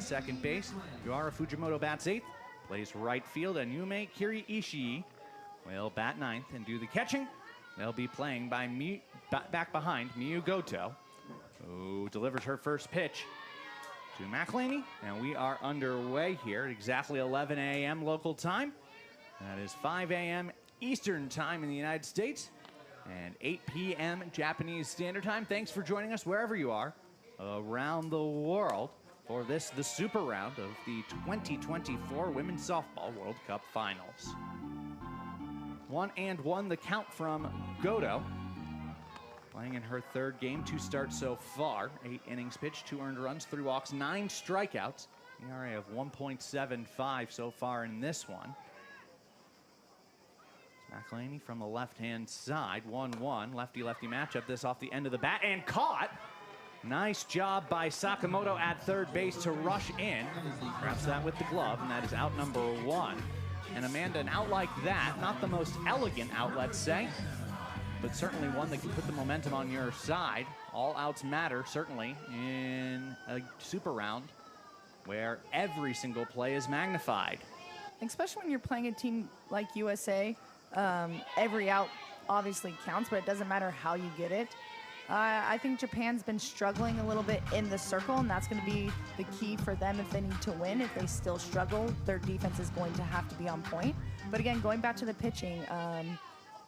at second base. Yuara Fujimoto bats 8th, plays right field, and Yume Kiri Ishii will bat 9th and do the catching. They'll be playing by back behind Miyu Goto, who delivers her first pitch to McElhaney, and we are underway here at exactly 11 a.m. local time. That is 5 a.m. Eastern time in the United States and 8 p.m. Japanese Standard Time. Thanks for joining us wherever you are around the world for the super round of the 2024 Women's Softball World Cup Finals. 1-1 the count from Goto. Playing in her third game, 2 starts so far. 8 innings pitched, 2 earned runs, 3 walks, 9 strikeouts. ERA of 1.75 so far in this one. McElhaney from the left-hand side, 1-1. Lefty-lefty matchup. This off the end of the bat and caught. Nice job by Sakamoto at third base to rush in. Grabs that with the glove, and that is out number 1. And Amanda, an out like that, not the most elegant out, let's say, but certainly one that can put the momentum on your side. All outs matter, certainly, in a super round where every single play is magnified. Especially when you're playing a team like USA, every out obviously counts, but it doesn't matter how you get it. I think Japan's been struggling a little bit in the circle, and that's going to be the key for them if they need to win. If they still struggle, their defense is going to have to be on point. But again, going back to the pitching,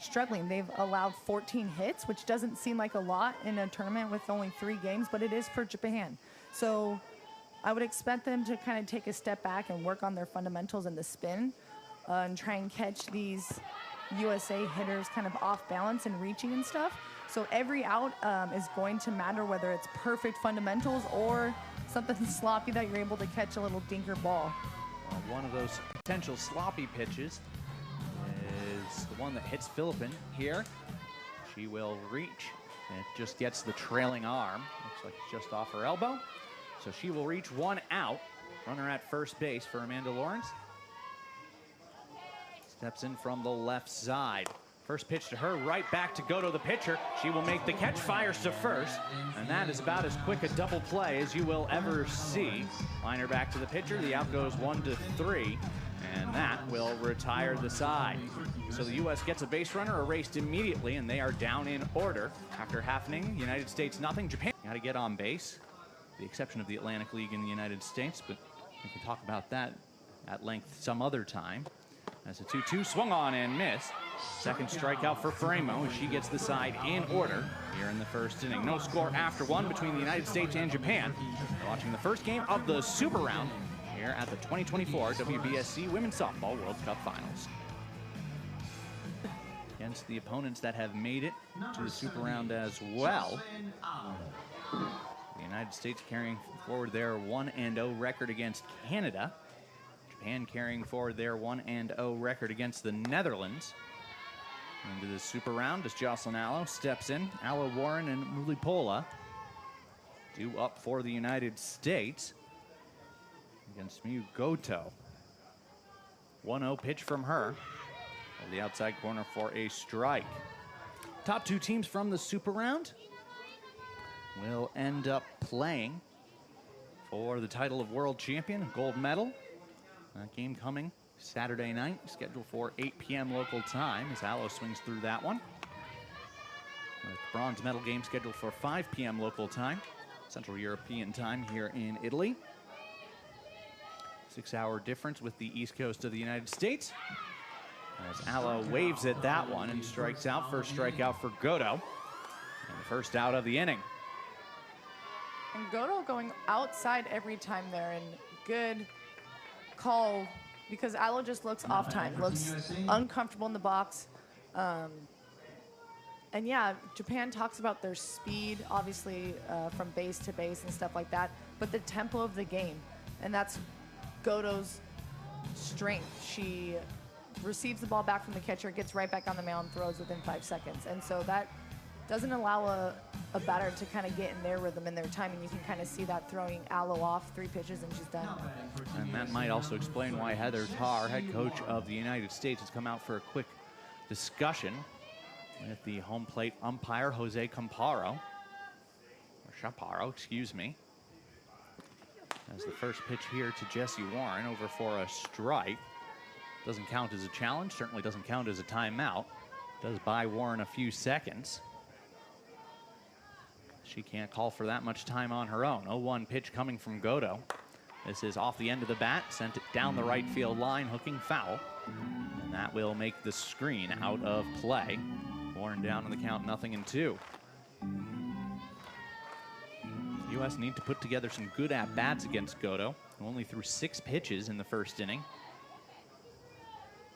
struggling. They've allowed 14 hits, which doesn't seem like a lot in a tournament with only 3 games, but it is for Japan. So I would expect them to kind of take a step back and work on their fundamentals and the spin and try and catch these USA hitters kind of off balance and reaching and stuff. So every out is going to matter, whether it's perfect fundamentals or something sloppy that you're able to catch a little dinker ball. Well, one of those potential sloppy pitches is the one that hits Philippine here. She will reach, and it just gets the trailing arm. Looks like it's just off her elbow. So she will reach 1 out. Runner at first base for Amanda Lawrence. Steps in from the left side. First pitch to her, right back to Goto, the pitcher. She will make the catch, fires to first, and that is about as quick a double play as you will ever see. Liner back to the pitcher, the out goes 1-3, and that will retire the side. So the U.S. gets a base runner, erased immediately, and they are down in order. After half an inning, United States nothing. Japan got to get on base, the exception of the Atlantic League in the United States, but we can talk about that at length some other time. As a 2-2 swung on and missed. Second strikeout for Faremo as she gets the side in order here in the first inning. No score after 1 between the United States and Japan. We're watching the first game of the Super Round here at the 2024 WBSC Women's Softball World Cup Finals. Against the opponents that have made it to the Super Round as well. The United States carrying forward their 1-0 record against Canada. Japan carrying forward their 1-0 record against the Netherlands. Into the super round as Jocelyn Allo steps in. Allo, Warren, and Mulipola due up for the United States against Miyu Goto. 1-0 pitch from her. Of the outside corner for a strike. Top 2 teams from the super round will end up playing for the title of world champion, gold medal. That game coming Saturday night, scheduled for 8 p.m. local time as Allo swings through that one. With bronze medal game scheduled for 5 p.m. local time, Central European time here in Italy. 6-hour difference with the east coast of the United States. As Allo waves at that one and strikes out. First strikeout for Goto. And the first out of the inning. And Goto going outside every time there, and good call because Allo just looks off time, looks uncomfortable in the box. And yeah, Japan talks about their speed, obviously from base to base and stuff like that, but the tempo of the game, and that's Goto's strength. She receives the ball back from the catcher, gets right back on the mound, throws within 5 seconds. And so that doesn't allow a batter to kind of get in their rhythm and their timing. You can kind of see that throwing Allo off 3 pitches and she's done. And that might also explain why Heather Tarr, head coach of the United States, has come out for a quick discussion with the home plate umpire, Jose Chaparro, excuse me. As the first pitch here to Jessie Warren over for a strike. Doesn't count as a challenge, certainly doesn't count as a timeout. Does buy Warren a few seconds. She can't call for that much time on her own. 0-1 pitch coming from Godo. This is off the end of the bat, sent it down the right field line, hooking foul. And that will make the screen out of play. Warren down in the count, 0-2. The U.S. need to put together some good at-bats against Godo, who only threw 6 pitches in the first inning.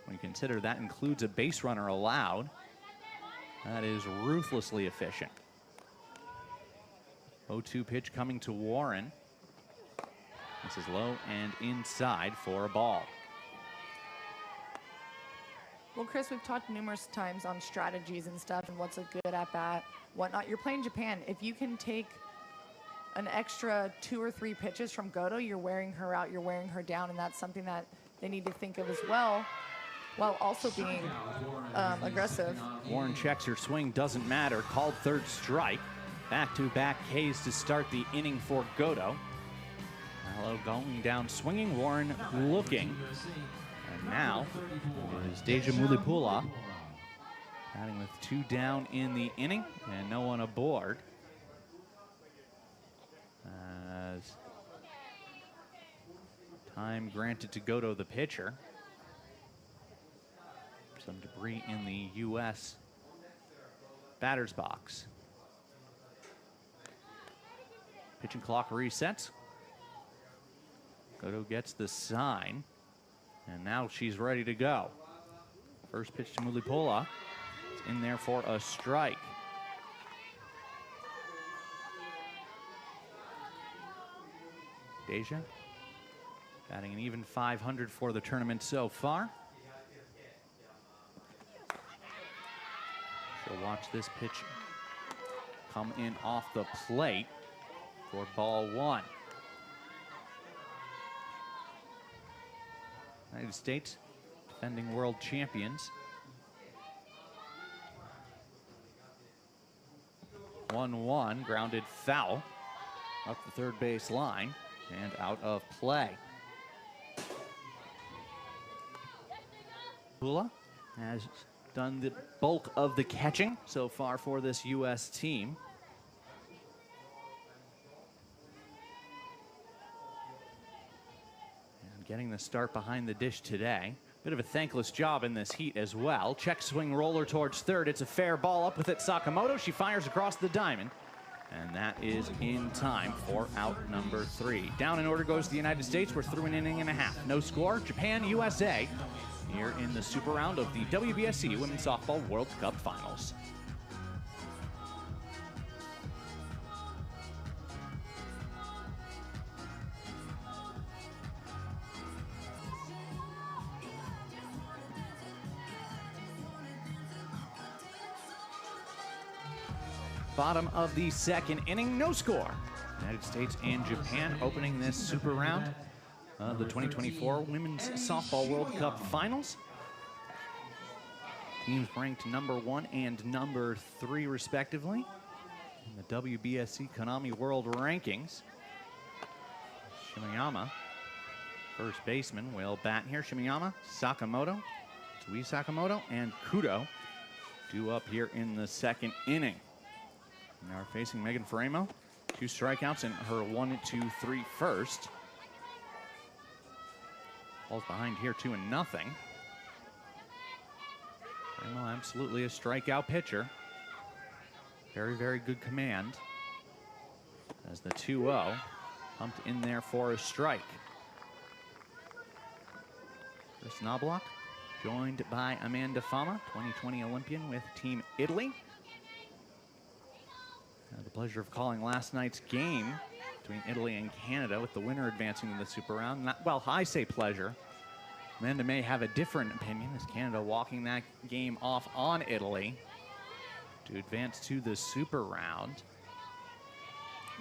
When you consider that includes a base runner allowed, that is ruthlessly efficient. 0-2 pitch coming to Warren. This is low and inside for a ball. Well, Chris, we've talked numerous times on strategies and stuff and what's a good at-bat, whatnot. You're playing Japan. If you can take an extra 2 or 3 pitches from Godo, you're wearing her out, you're wearing her down, and that's something that they need to think of as well, while also being aggressive. Warren checks her swing, doesn't matter. Called third strike. Back-to-back Ks to start the inning for Godo. Hello, going down, swinging. Warren looking. And now is Deja Mulipula batting with 2 down in the inning and no one aboard. As time granted to Godo, the pitcher. Some debris in the U.S. batter's box. Pitching clock resets. Godo gets the sign, and now she's ready to go. First pitch to Mulipula. It's in there for a strike. Deja batting an even 500 for the tournament so far. She'll watch this pitch come in off the plate for ball 1. United States, defending world champions. 1-1, grounded foul up the third base line and out of play. Pula has done the bulk of the catching so far for this U.S. team. And getting the start behind the dish today. Bit of a thankless job in this heat as well. Check swing roller towards third. It's a fair ball. Up with it, Sakamoto. She fires across the diamond. And that is in time for out number 3. Down in order goes the United States. We're through an inning and a half. No score. Japan, USA. Here in the super round of the WBSC Women's Softball World Cup Finals. Bottom of the second inning, no score. United States and Japan opening this super round of the 2024 Women's Softball World Cup Finals. Teams ranked number 1 and number 3 respectively in the WBSC Konami World Rankings. Shimeyama, first baseman, will bat here. Shimeyama, Sakamoto, Tsui Sakamoto, and Kudo due up here in the second inning. Now we're facing Megan Faremo. 2 strikeouts in her 1-2-3 first. Falls behind here 2-0. Faremo absolutely a strikeout pitcher. Very, very good command. As the 2-0 pumped in there for a strike. Chris Knobloch, joined by Amanda Fama, 2020 Olympian with Team Italy. I had the pleasure of calling last night's game between Italy and Canada, with the winner advancing to the super round. Well, I say pleasure. Amanda may have a different opinion, as Canada walking that game off on Italy to advance to the super round.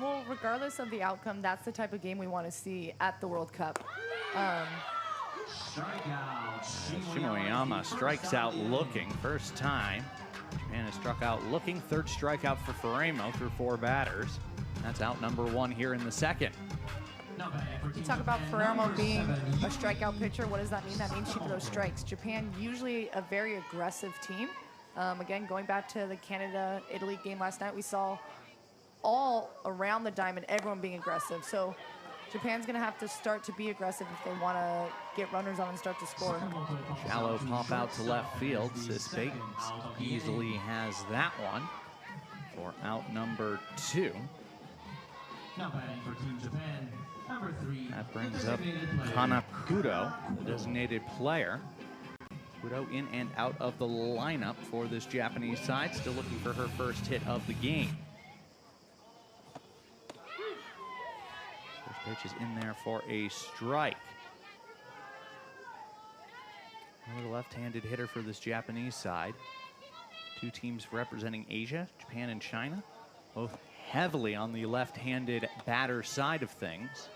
Well, regardless of the outcome, that's the type of game we want to see at the World Cup. Shimoyama strikes out looking, first time. Japan has struck out looking. Third strikeout for Faremo through 4 batters. That's out number 1 here in the second. You talk about Ferramo being a strikeout pitcher. What does that mean? That means she throws strikes. Japan, usually a very aggressive team. Again, going back to the Canada-Italy game last night, we saw all around the diamond, everyone being aggressive. So Japan's going to have to start to be aggressive if they want to get runners on and start to score. Shallow pop out to left field. Sis Bates easily has that one for out number 2. Now batting for Team Japan, number 3. That brings up Kana Kudo, the designated player. Kudo in and out of the lineup for this Japanese side, still looking for her first hit of the game. First pitch is in there for a strike. Another left-handed hitter for this Japanese side. 2 teams representing Asia, Japan and China, both heavily on the left-handed batter side of things.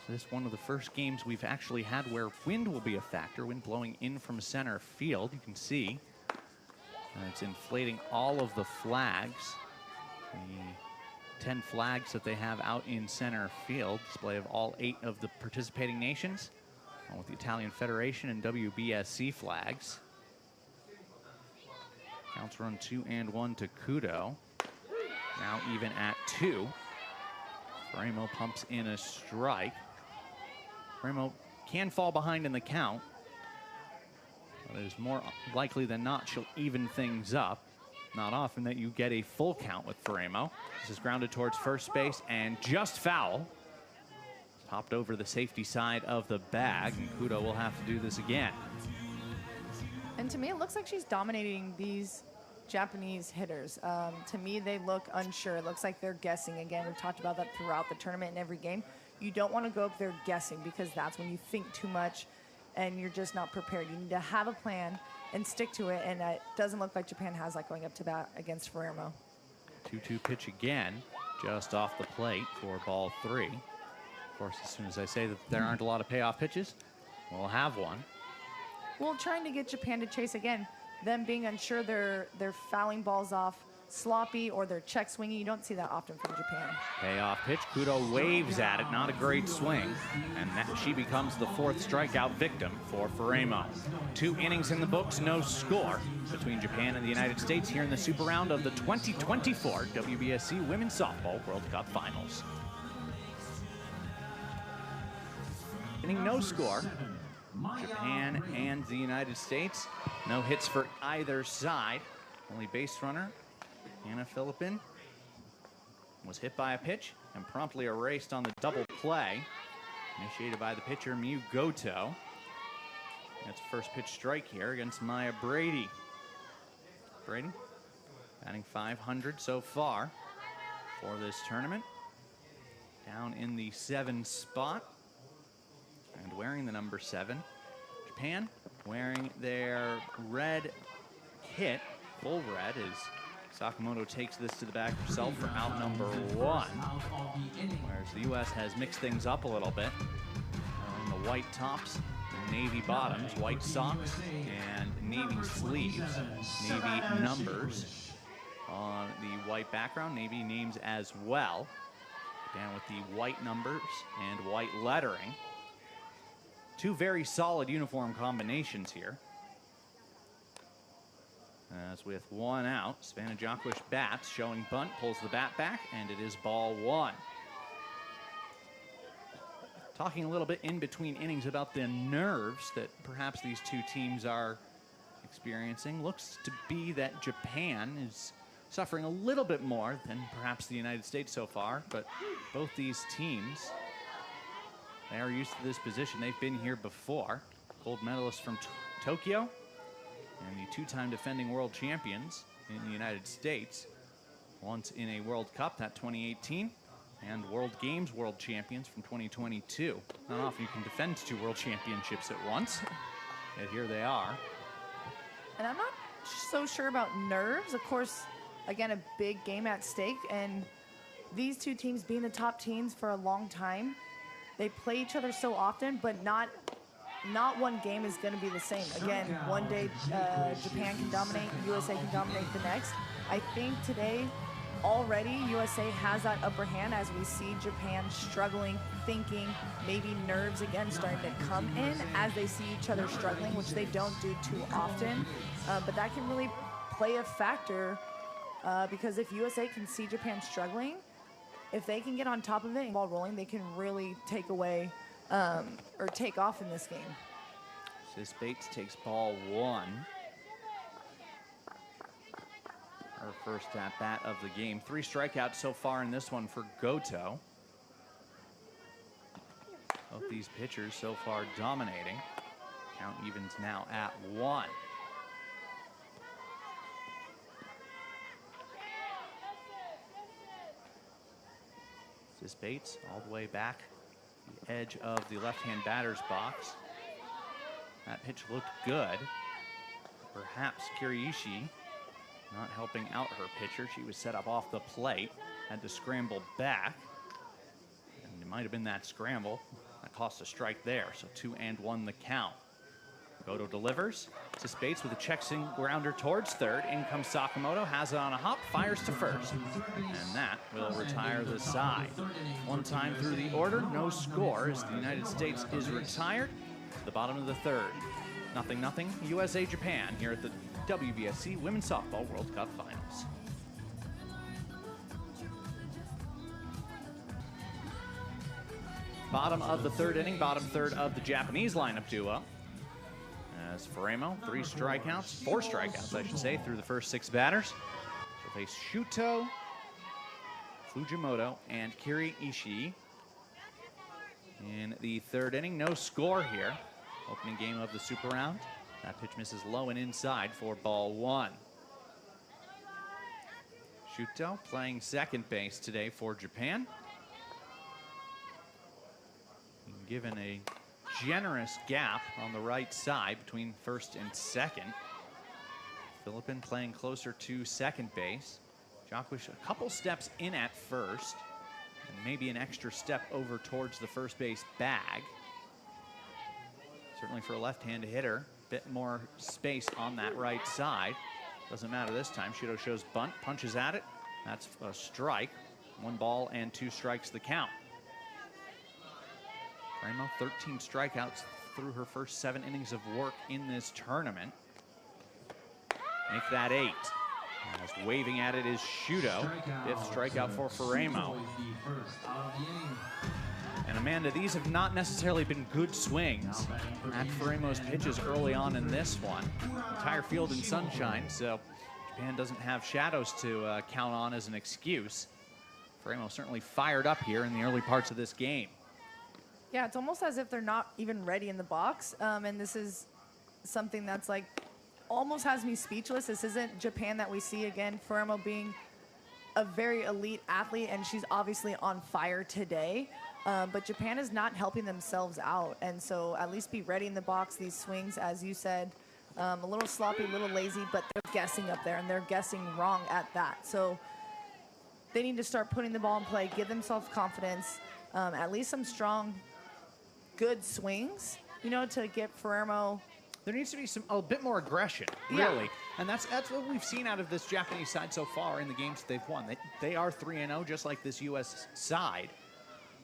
This is one of the first games we've actually had where wind will be a factor, wind blowing in from center field. You can see it's inflating all of the flags. The 10 flags that they have out in center field, display of all 8 of the participating nations, along with the Italian Federation and WBSC flags. Counts run 2-1 to Kudo. Now even at 2. Ferramo pumps in a strike. Ferramo can fall behind in the count, but it is more likely than not she'll even things up. Not often that you get a full count with Ferramo. This is grounded towards first base and just foul. Popped over the safety side of the bag, and Kudo will have to do this again. And to me, it looks like she's dominating these Japanese hitters. To me, they look unsure. It looks like they're guessing. Again, we've talked about that throughout the tournament and every game. You don't want to go up there guessing, because that's when you think too much and you're just not prepared. You need to have a plan and stick to it, and it doesn't look like Japan has that going up to bat against Ferramo. 2-2 pitch again, just off the plate for ball 3. Of course, as soon as I say that there aren't a lot of payoff pitches, we'll have one. Well, trying to get Japan to chase again, them being unsure, they're fouling balls off sloppy or they're check swinging. You don't see that often from Japan. Payoff pitch, Kudo waves at it, not a great swing, and that she becomes the 4th strikeout victim for Ferramo. 2 innings in the books, no score between Japan and the United States here in the Super Round of the 2024 WBSC Women's Softball World Cup Finals. Inning no score. Japan and the United States. No hits for either side. Only base runner, Anna Philippin, was hit by a pitch and promptly erased on the double play. Initiated by the pitcher, Miyu Goto. That's first pitch strike here against Maya Brady. Brady batting .500 so far for this tournament. Down in the 7 spot. And wearing the number 7. Japan wearing their red kit, full red, as Sakamoto takes this to the back herself for out number 1. Whereas the U.S. has mixed things up a little bit. Wearing the white tops, the navy bottoms, white socks, and navy sleeves. Navy numbers on the white background, navy names as well. Japan with the white numbers and white lettering. 2 very solid uniform combinations here. As with 1 out, Svana Djokovic bats, showing bunt, pulls the bat back, and it is ball 1. Talking a little bit in between innings about the nerves that perhaps these 2 teams are experiencing. Looks to be that Japan is suffering a little bit more than perhaps the United States so far, but both these teams, they are used to this position. They've been here before. Gold medalists from Tokyo and the 2-time defending world champions in the United States. Once in a World Cup, that 2018, and World Games world champions from 2022. Not often you can defend 2 world championships at once, and here they are. And I'm not so sure about nerves. Of course, again, a big game at stake, and these 2 teams being the top teams for a long time, they play each other so often, but not one game is going to be the same. Again, one day Japan can dominate, USA can dominate the next. I think today already USA has that upper hand as we see Japan struggling, thinking, maybe nerves again starting to come in as they see each other struggling, which they don't do too often. But that can really play a factor because if USA can see Japan struggling, if they can get on top of it and ball rolling, they can really take away or take off in this game. Sis Bates takes ball 1. Her first at-bat of the game. 3 strikeouts so far in this one for Goto. Both these pitchers so far dominating. Count evens now at 1. Sis Bates all the way back the edge of the left-hand batter's box. That pitch looked good. Perhaps Kiraishi not helping out her pitcher. She was set up off the plate, had to scramble back. And it might have been that scramble that cost a strike there. So 2-1 the count. Goto delivers. Sis Bates with a check swing grounder towards third. In comes Sakamoto, has it on a hop, fires to first. And that will retire the side. One time through the order, no score as the United States is retired. The bottom of the third. 0-0, USA-Japan here at the WBSC Women's Softball World Cup Finals. Bottom of the third inning, bottom third of the Japanese lineup duo. As Furemo, 4 strikeouts, I should say, through the first 6 batters. She'll face Shutout, Fujimoto, and Kiraishi. In the third inning, no score here. Opening game of the super round. That pitch misses low and inside for ball 1. Shutout playing second base today for Japan. Given a generous gap on the right side between first and second. Philippine playing closer to second base. Jacques a couple steps in at first, and maybe an extra step over towards the first base bag. Certainly for a left-handed hitter, a bit more space on that right side. Doesn't matter this time. Shuto shows bunt, punches at it. That's a strike. 1 ball and 2 strikes the count. Furemo, 13 strikeouts through her first 7 innings of work in this tournament. Make that 8. As waving at it is Shuto. 5th strikeout for Furemo. And Amanda, these have not necessarily been good swings at Furemo's pitches early on in this one. Entire field in sunshine, so Japan doesn't have shadows to count on as an excuse. Furemo certainly fired up here in the early parts of this game. Yeah, it's almost as if they're not even ready in the box. And this is something that's like almost has me speechless. This isn't Japan that we see again. Furemo being a very elite athlete, and she's obviously on fire today. But Japan is not helping themselves out. And so at least be ready in the box. These swings, as you said, a little sloppy, a little lazy, but they're guessing up there, and they're guessing wrong at that. So they need to start putting the ball in play, give themselves confidence, at least some strong, good swings, you know, to get Furemo. There needs to be a bit more aggression, really. Yeah. And that's what we've seen out of this Japanese side so far in the games that they've won. They are 3-0, just like this U.S. side.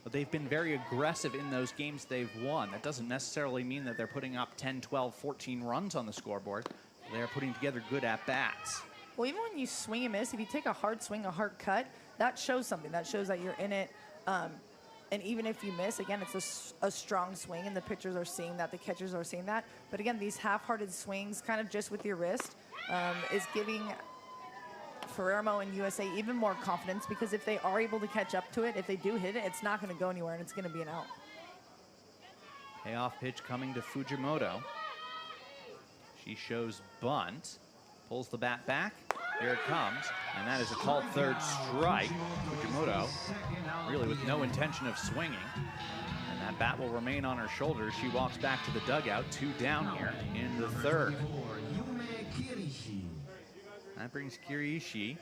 But they've been very aggressive in those games they've won. That doesn't necessarily mean that they're putting up 10, 12, 14 runs on the scoreboard. They're putting together good at-bats. Well, even when you swing and miss, if you take a hard swing, a hard cut, that shows something. That shows that you're in it. And even if you miss, again, it's a strong swing, and the pitchers are seeing that, the catchers are seeing that. But again, these half-hearted swings, kind of just with your wrist, is giving Furemo and USA even more confidence, because if they are able to catch up to it, if they do hit it, it's not going to go anywhere, and it's going to be an out. Payoff pitch coming to Fujimoto. She shows bunt, pulls the bat back. Here it comes, and that is a called third strike. Fujimoto really with no intention of swinging, and that bat will remain on her shoulders. She walks back to the dugout, 2 down here in the third. That brings Kiraishi,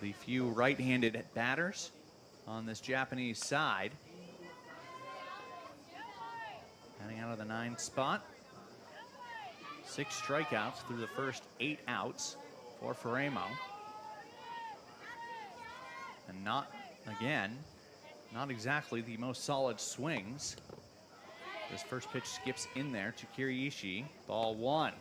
the few right-handed batters on this Japanese side. Heading out of the 9th spot. 6 strikeouts through the first 8 outs for Faremo. And not exactly the most solid swings. This first pitch skips in there to Kiriishi. Ball 1.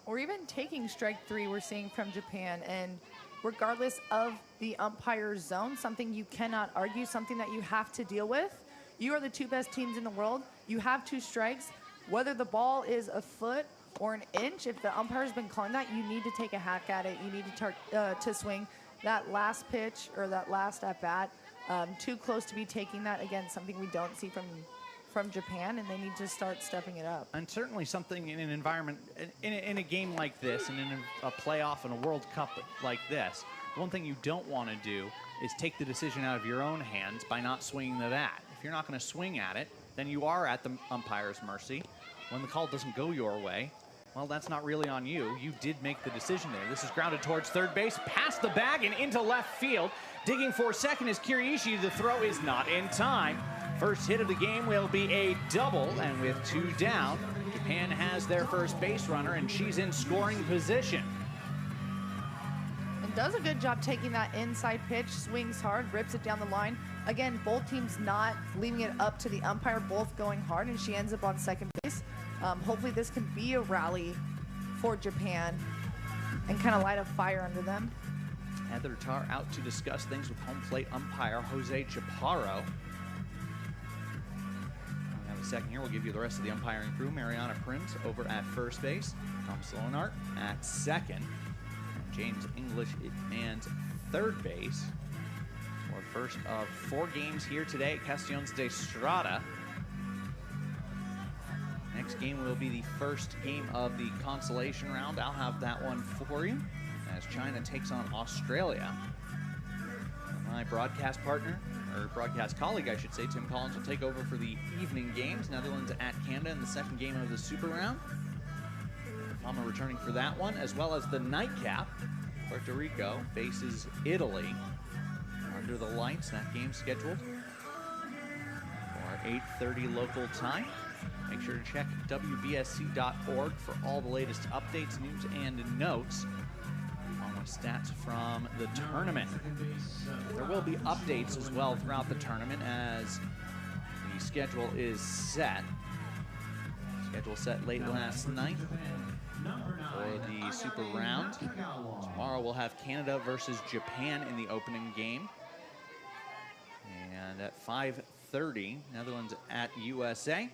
Or even taking strike 3 we're seeing from Japan. And regardless of the umpire's zone, something you cannot argue, something that you have to deal with. You are the 2 best teams in the world. You have 2 strikes. Whether the ball is a foot or an inch, if the umpire's been calling that, you need to take a hack at it. You need to swing that last pitch or that last at bat. Too close to be taking that. Again, something we don't see from Japan, and they need to start stepping it up. And certainly something in an environment, in a game like this, and in a playoff and a World Cup like this, one thing you don't want to do is take the decision out of your own hands by not swinging the bat. If you're not going to swing at it, then you are at the umpire's mercy. When the call doesn't go your way, well, that's not really on you. You did make the decision there. This is grounded towards third base, past the bag and into left field. Digging for second is Kiriishi. The throw is not in time. First hit of the game will be a double, and with 2 down, Japan has their first base runner, and she's in scoring position. And does a good job taking that inside pitch, swings hard, rips it down the line. Again, both teams not leaving it up to the umpire, both going hard, and she ends up on second base. Hopefully this can be a rally for Japan and kind of light a fire under them. Heather Tarr out to discuss things with home plate umpire Jose Chaparro. Second here, we'll give you the rest of the umpiring crew. Mariana Prince over at first base, Tom Slonart at second, and James English mans third base. For first of 4 games here today at Castellones de Estrada. Next game will be the first game of the consolation round. I'll have that one for you as China takes on Australia. My broadcast partner, or broadcast colleague, I should say, Tim Collins, will take over for the evening games. Netherlands at Canada in the second game of the Super Round. Fama returning for that one, as well as the nightcap. Puerto Rico faces Italy under the lights. That game scheduled for 8:30 local time. Make sure to check WBSC.org for all the latest updates, news, and notes. Stats from the tournament. There will be updates as well throughout the tournament as the schedule is set. Schedule set late last night for the Super Round. Tomorrow we'll have Canada versus Japan in the opening game. And at 5:30, Netherlands at USA,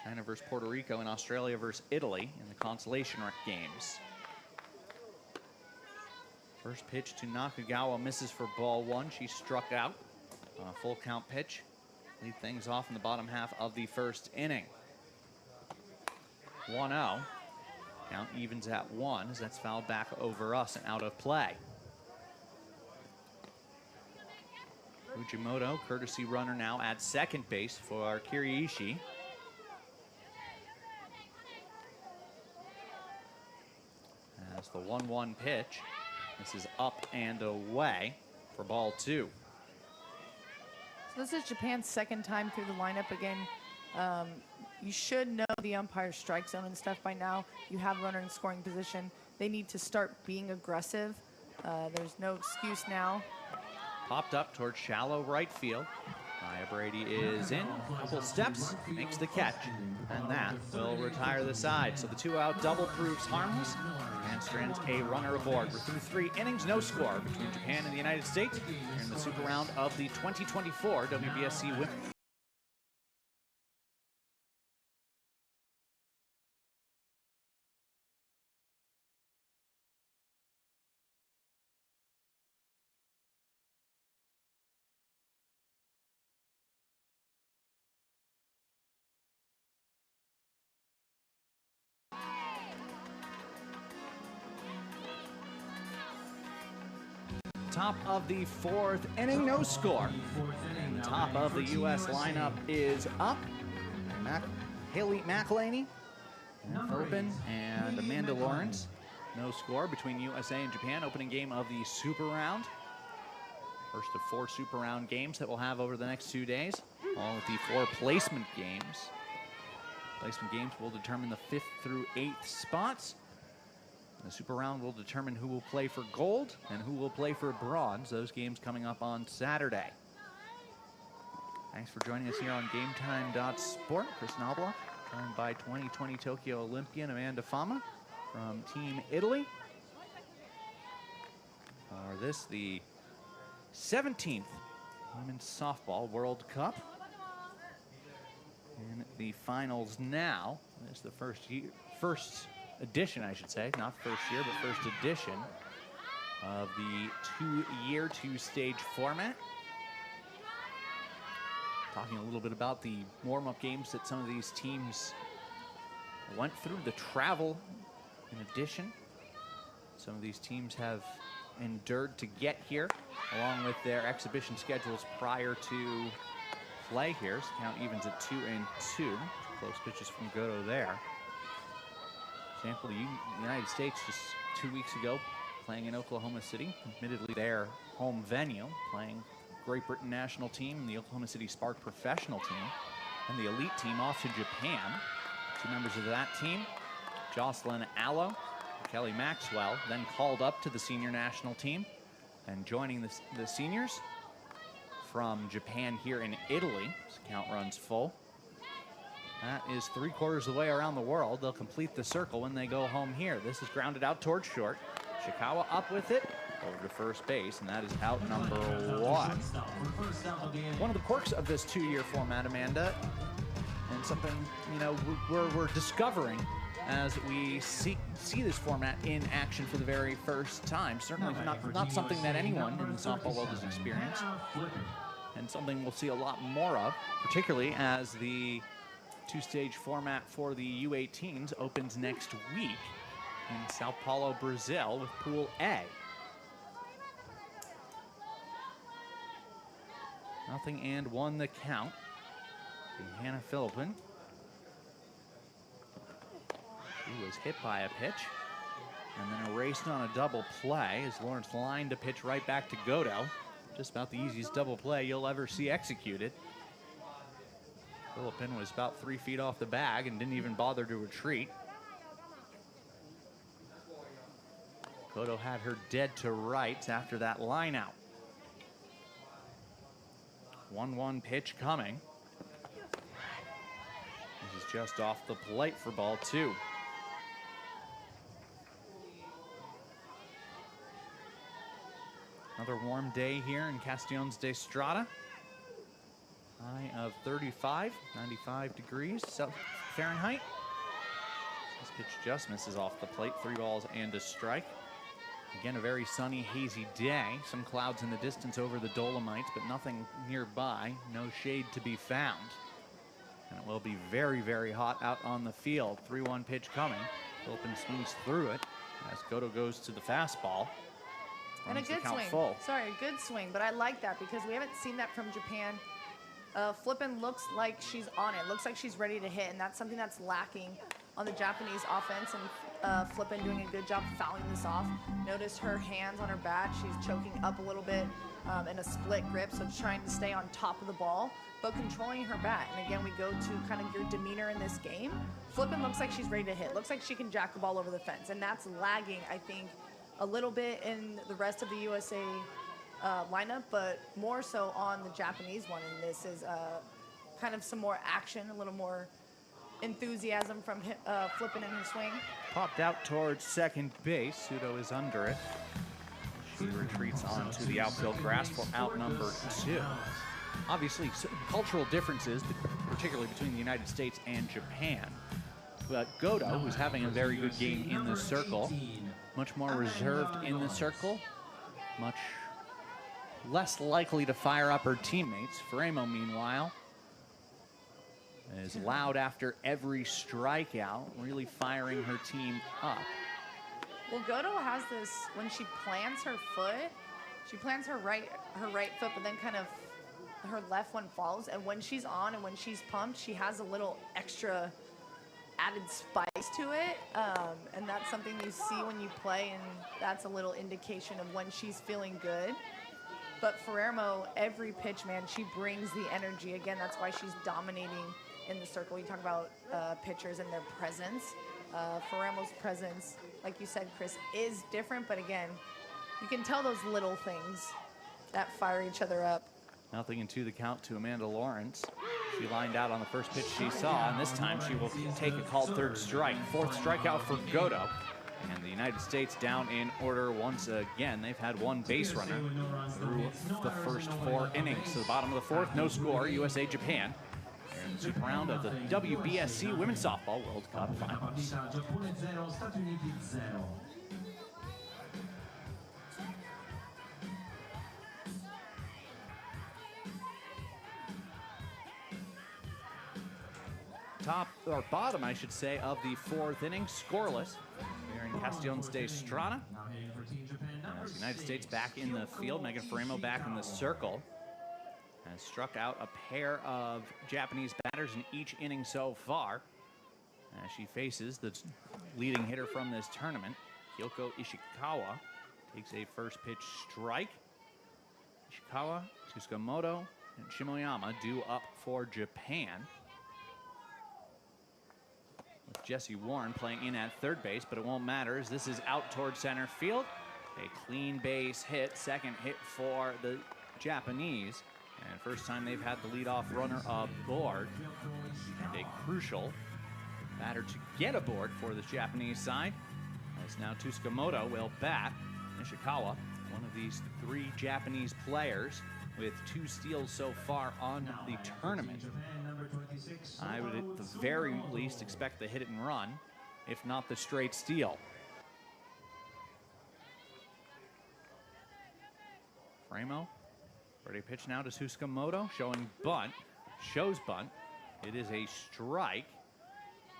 China versus Puerto Rico, and Australia versus Italy in the consolation games. First pitch to Nakagawa misses for ball 1. She struck out on a full count pitch. Lead things off in the bottom half of the first inning. 1-0. Count evens at 1 as that's fouled back over us and out of play. Fujimoto, courtesy runner now at second base for Kiriishi. As the 1-1 pitch. This is up and away for ball 2. So this is Japan's second time through the lineup again. You should know the umpire's strike zone and stuff by now. You have runner in scoring position. They need to start being aggressive. There's no excuse now. Popped up towards shallow right field. Maya Brady is in, couple steps, makes the catch, and that will retire the side. So the 2-out double proves harmless and strands a runner aboard. We're through 3 innings, no score between Japan and the United States in the Super Round of the 2024 WBSC Women's. Top of the 4th inning, no score. And the top of the U.S. lineup is up. Haley McElhaney, Philippin, and Amanda Lawrence. No score between USA and Japan. Opening game of the Super Round. First of 4 Super Round games that we'll have over the next 2 days. All with the 4 placement games. Placement games will determine the 5th through 8th spots. The Super Round will determine who will play for gold and who will play for bronze. Those games coming up on Saturday. Thanks for joining us here on GameTime.Sport. Chris Knobloch, joined by 2020 Tokyo Olympian Amanda Fama from Team Italy. For this, the 17th Women's Softball World Cup. In the finals now. This is the first edition, I should say, not first year, but first edition of the two-year, two-stage format. Talking a little bit about the warm-up games that some of these teams went through, the travel in addition. Some of these teams have endured to get here, along with their exhibition schedules prior to play here. So count evens at 2-2. Close pitches from Goto there. Example, the United States just 2 weeks ago playing in Oklahoma City, admittedly their home venue, playing Great Britain national team, the Oklahoma City Spark professional team, and the elite team off to Japan. Two members of that team, Jocelyn Allo, Kelly Maxwell, then called up to the senior national team, and joining the seniors from Japan here in Italy. This count runs full. That is 3/4 of the way around the world. They'll complete the circle when they go home here. This is grounded out towards short. Shikawa up with it, over to first base, and that is out number 1. One of the quirks of this two-year format, Amanda, and something, you know, we're discovering as we see this format in action for the very first time. Certainly not something that anyone in the softball world has experienced, and something we'll see a lot more of, particularly as the two-stage format for the U18s opens next week in Sao Paulo, Brazil, with Pool A. 0-1 the count. Hannah Philippin. She was hit by a pitch and then erased on a double play as Lawrence lined a pitch right back to Goto. Just about the easiest double play you'll ever see executed. Philippin was about 3 feet off the bag and didn't even bother to retreat. Goto had her dead to rights after that line out. 1-1 pitch coming. This is just off the plate for ball 2. Another warm day here in Castellones de Estrada. High of 35, 95 degrees Fahrenheit. This pitch just misses off the plate. 3 balls and a strike. Again, a very sunny, hazy day. Some clouds in the distance over the Dolomites, but nothing nearby. No shade to be found. And it will be very, very hot out on the field. 3-1 pitch coming. Philippin swings through it as Goto goes to the fastball. And a good swing. Full. Sorry, a good swing, but I like that because we haven't seen that from Japan. Flippin looks like she's on it. Looks like she's ready to hit, and that's something that's lacking on the Japanese offense. And Flippin doing a good job fouling this off. Notice her hands on her bat. She's choking up a little bit in a split grip, so trying to stay on top of the ball, but controlling her bat. And again, we go to kind of your demeanor in this game. Flippin looks like she's ready to hit. Looks like she can jack the ball over the fence, and that's lagging, I think, a little bit in the rest of the USA lineup, but more so on the Japanese one. And this is kind of some more action, a little more enthusiasm from Flippin in her swing. Popped out towards second base. Sudo is under it. She retreats onto the outfield grass for out number 2. Obviously, cultural differences, particularly between the United States and Japan. But Goto, who's having a very good game in the circle, much more reserved in the circle, much less likely to fire up her teammates. Faremo, meanwhile, is loud after every strikeout, really firing her team up. Well, Goto has this, when she plants her foot, she plants her right foot, but then kind of her left one follows. And when she's on and when she's pumped, she has a little extra added spice to it, and that's something you see when you play, and that's a little indication of when she's feeling good. But Faremo, every pitch, man, she brings the energy. Again, that's why she's dominating in the circle. You talk about pitchers and their presence. Faramo's presence, like you said, Chris, is different. But again, you can tell those little things that fire each other up. 0-2 the count to Amanda Lawrence. She lined out on the first pitch she saw, and this time she will take a called third strike. Fourth strikeout for Godo. And the United States down in order once again. They've had one base runner through the first 4 innings. To the bottom of the fourth, no score, USA, Japan. Here in the super round of the WBSC Women's Softball World Cup Finals. Top, or bottom, I should say, of the 4th inning, scoreless here in Castellones de Estrada. As the United States back in the field, Megan Faremo back in the circle. Has struck out a pair of Japanese batters in each inning so far. As she faces the leading hitter from this tournament, Kyoko Ishikawa, takes a first pitch strike. Ishikawa, Tsukamoto, and Shimoyama due up for Japan. With Jesse Warren playing in at third base, but it won't matter as this is out toward center field. A clean base hit, second hit for the Japanese. And first time they've had the leadoff runner aboard. And a crucial batter to get aboard for this Japanese side. As now Tsukamoto will bat. Ishikawa, one of these 3 Japanese players with 2 steals so far on the tournament. I would at the very least expect the hit it and run, if not the straight steal. Faremo, ready to pitch now to Tsukamoto, showing bunt, shows bunt. It is a strike.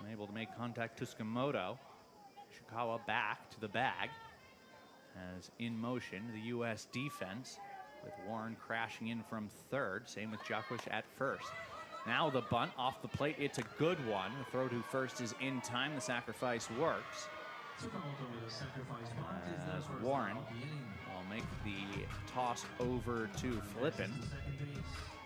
Unable to make contact, Tsukamoto. Ishikawa back to the bag. As in motion, the U.S. defense, with Warren crashing in from third. Same with Jakush at first. Now the bunt off the plate. It's a good one. The throw to first is in time. The sacrifice works. As Warren will make the toss over to Flippin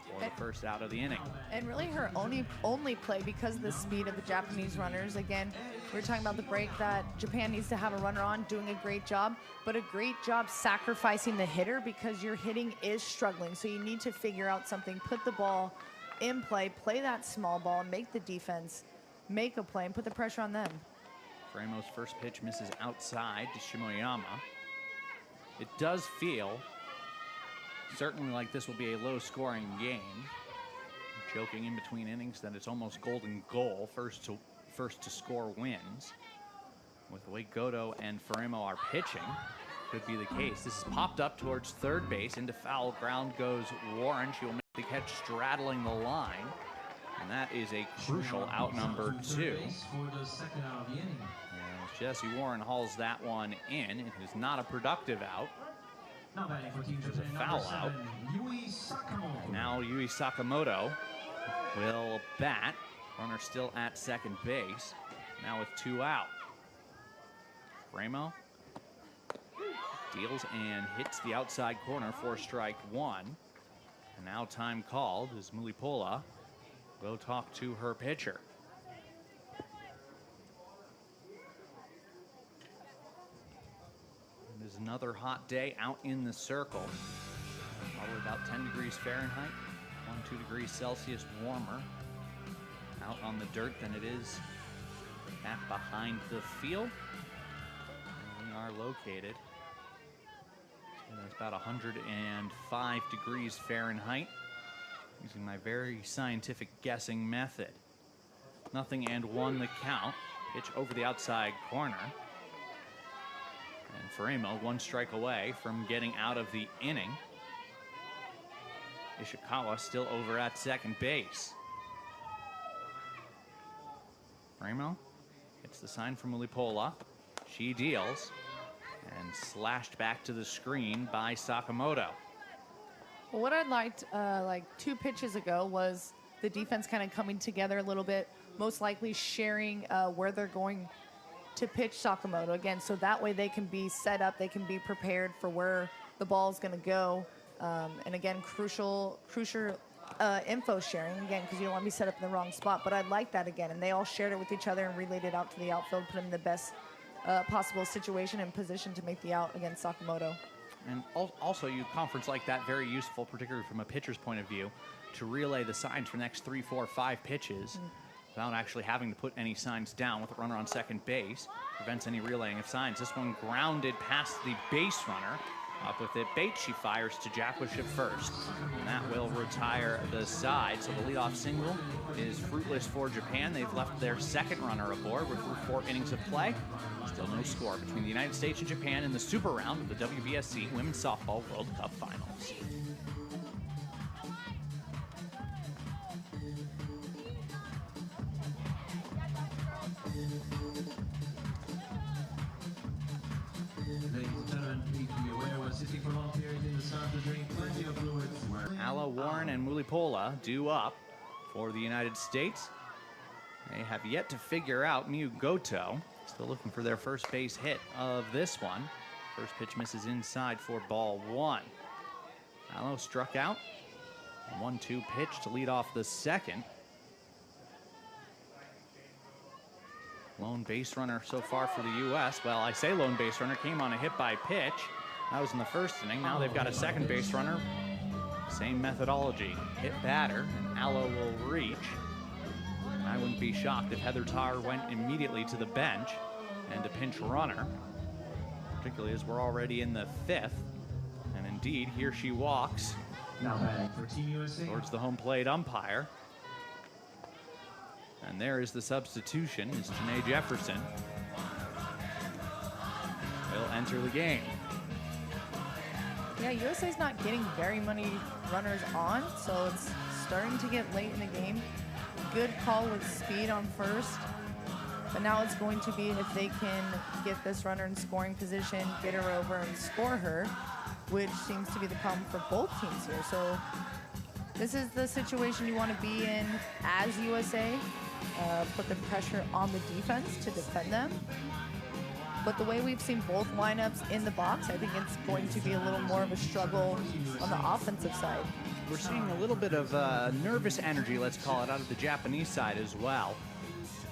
for the first out of the inning. And really her only play because of the speed of the Japanese runners. Again, we were talking about the break that Japan needs to have a runner on, doing a great job, but a great job sacrificing the hitter because your hitting is struggling. So you need to figure out something, put the ball in play that small ball, make the defense make a play and put the pressure on them. Faremo's first pitch misses outside to Shimoyama. It does feel certainly like this will be a low-scoring game. Joking in between innings that it's almost golden goal. First to score wins. With the way Godo and Faremo are pitching, could be the case. This is popped up towards third base. Into foul ground goes Warren. She will make the catch straddling the line. And that is a crucial out number 2. As Jesse Warren hauls that one in. It is not a productive out. It's a foul out. Now Yui Sakamoto will bat. Runner still at second base. Now with 2 out. Faremo deals and hits the outside corner for strike 1. And now time called as Mulipola will talk to her pitcher. It is another hot day out in the circle. Probably about 10 degrees Fahrenheit, 1-2 degrees Celsius warmer out on the dirt than it is back behind the field. And we are located. It's about 105 degrees Fahrenheit, using my very scientific guessing method. 0-1 the count. Pitch over the outside corner. And Faremo 1 strike away from getting out of the inning. Ishikawa still over at second base. Faremo gets the sign from Mulipola. She deals. And slashed back to the screen by Sakamoto. Well, what I liked like 2 pitches ago was the defense kind of coming together a little bit, most likely sharing where they're going to pitch Sakamoto again, so that way they can be set up, they can be prepared for where the ball is going to go. And again, crucial info sharing, again, because you don't want to be set up in the wrong spot, but I like that again. And they all shared it with each other and relayed it out to the outfield, put them in the best possible situation and position to make the out against Sakamoto. And also, you conference like that, very useful, particularly from a pitcher's point of view, to relay the signs for the next 3, 4, 5 pitches without actually having to put any signs down with a runner on second base. Prevents any relaying of signs. This one grounded past the base runner. Up with it, Bates, she fires to Jakush at first. And that will retire the side. So the leadoff single is fruitless for Japan. They've left their second runner aboard with 4 innings of play. Still no score between the United States and Japan in the super round of the WBSC Women's Softball World Cup Finals. Alla, Warren, and Mulipola due up for the United States. They have yet to figure out Miyu Goto. Still looking for their first base hit of this one. First pitch misses inside for ball 1. Alla struck out. 1-2 pitch to lead off the second. Lone base runner so far for the U.S. Well, I say lone base runner, came on a hit by pitch. That was in the first inning. Now they've got a second base runner. Same methodology. Hit batter, and Alla will reach. I wouldn't be shocked if Heather Tarr went immediately to the bench and a pinch runner, particularly as we're already in the 5th. And indeed, here she walks towards the home plate umpire. And there is the substitution, is Janae Jefferson. Will enter the game. Yeah, USA's not getting very many runners on, so it's starting to get late in the game. Good call with speed on first, but now it's going to be if they can get this runner in scoring position, get her over and score her, which seems to be the problem for both teams here. So this is the situation you want to be in as USA. Put the pressure on the defense to defend them. But the way we've seen both lineups in the box, I think it's going to be a little more of a struggle on the offensive side. We're seeing a little bit of nervous energy, let's call it, out of the Japanese side as well.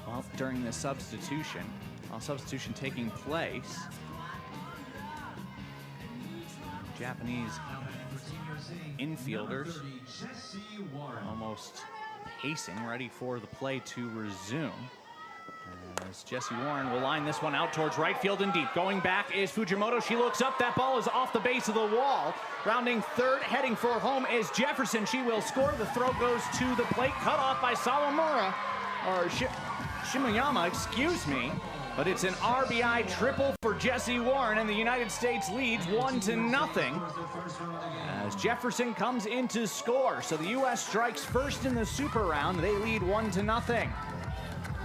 Well, during the substitution, while substitution taking place, Japanese infielders almost pacing, ready for the play to resume. As Jessie Warren will line this one out towards right field and deep. Going back is Fujimoto. She looks up. That ball is off the base of the wall. Rounding third, heading for home is Jefferson. She will score. The throw goes to the plate. Cut off by Sawamura. Or Shimoyama, excuse me. But it's an RBI triple for Jessie Warren, and the United States leads 1-0 as Jefferson comes in to score. So the U.S. strikes first in the super round. They lead 1-0.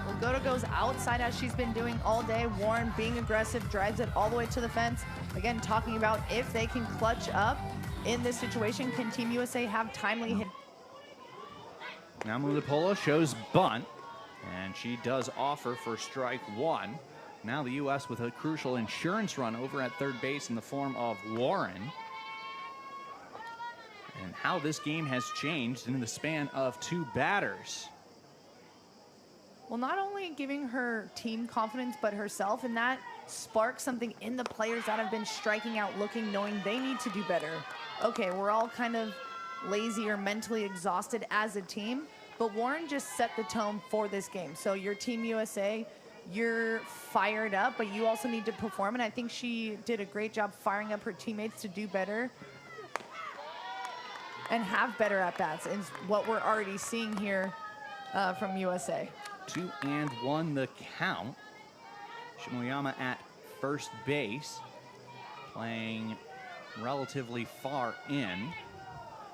Well, Goto goes outside as she's been doing all day. Warren being aggressive, drives it all the way to the fence. Again, talking about if they can clutch up in this situation, can Team USA have timely hit? Now Mulipola shows bunt, and she does offer for strike 1. Now the U.S. with a crucial insurance run over at third base in the form of Warren. And how this game has changed in the span of 2 batters. Well, not only giving her team confidence, but herself, and that sparks something in the players that have been striking out, looking, knowing they need to do better. Okay, we're all kind of lazy or mentally exhausted as a team, but Warren just set the tone for this game. So your Team USA, you're fired up, but you also need to perform, and I think she did a great job firing up her teammates to do better and have better at-bats, is what we're already seeing here from USA. 2-1 the count. Shimoyama at first base, playing relatively far in.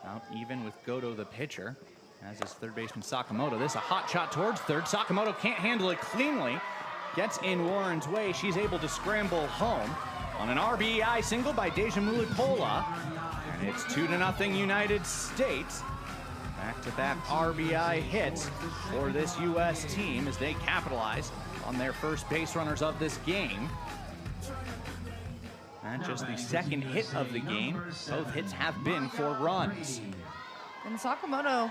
Out even with Goto, the pitcher, as is third baseman Sakamoto. This a hot shot towards third. Sakamoto can't handle it cleanly. Gets in Warren's way. She's able to scramble home on an RBI single by Deja Mulipola. And it's 2-0 United States. Back-to-back RBI hits for this U.S. team as they capitalize on their first base runners of this game. And just the second hit of the game. Both hits have been for runs. And Sakamoto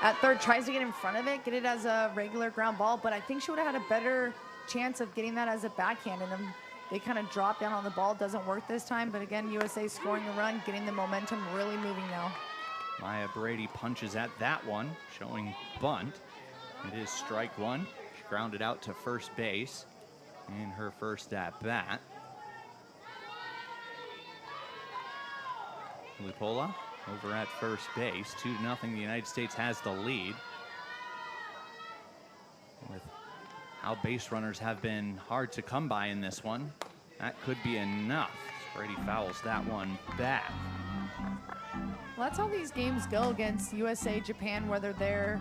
at third tries to get in front of it, get it as a regular ground ball, but I think she would have had a better chance of getting that as a backhand. And then they kind of drop down on the ball. Doesn't work this time, but again, USA scoring a run, getting the momentum really moving now. Maya Brady punches at that one, showing bunt. It is strike one. She grounded out to first base in her first at bat. Lupola over at first base, 2-0. The United States has the lead. With how base runners have been hard to come by in this one, that could be enough. Brady fouls that one back. Well, that's how these games go against USA, Japan, whether they're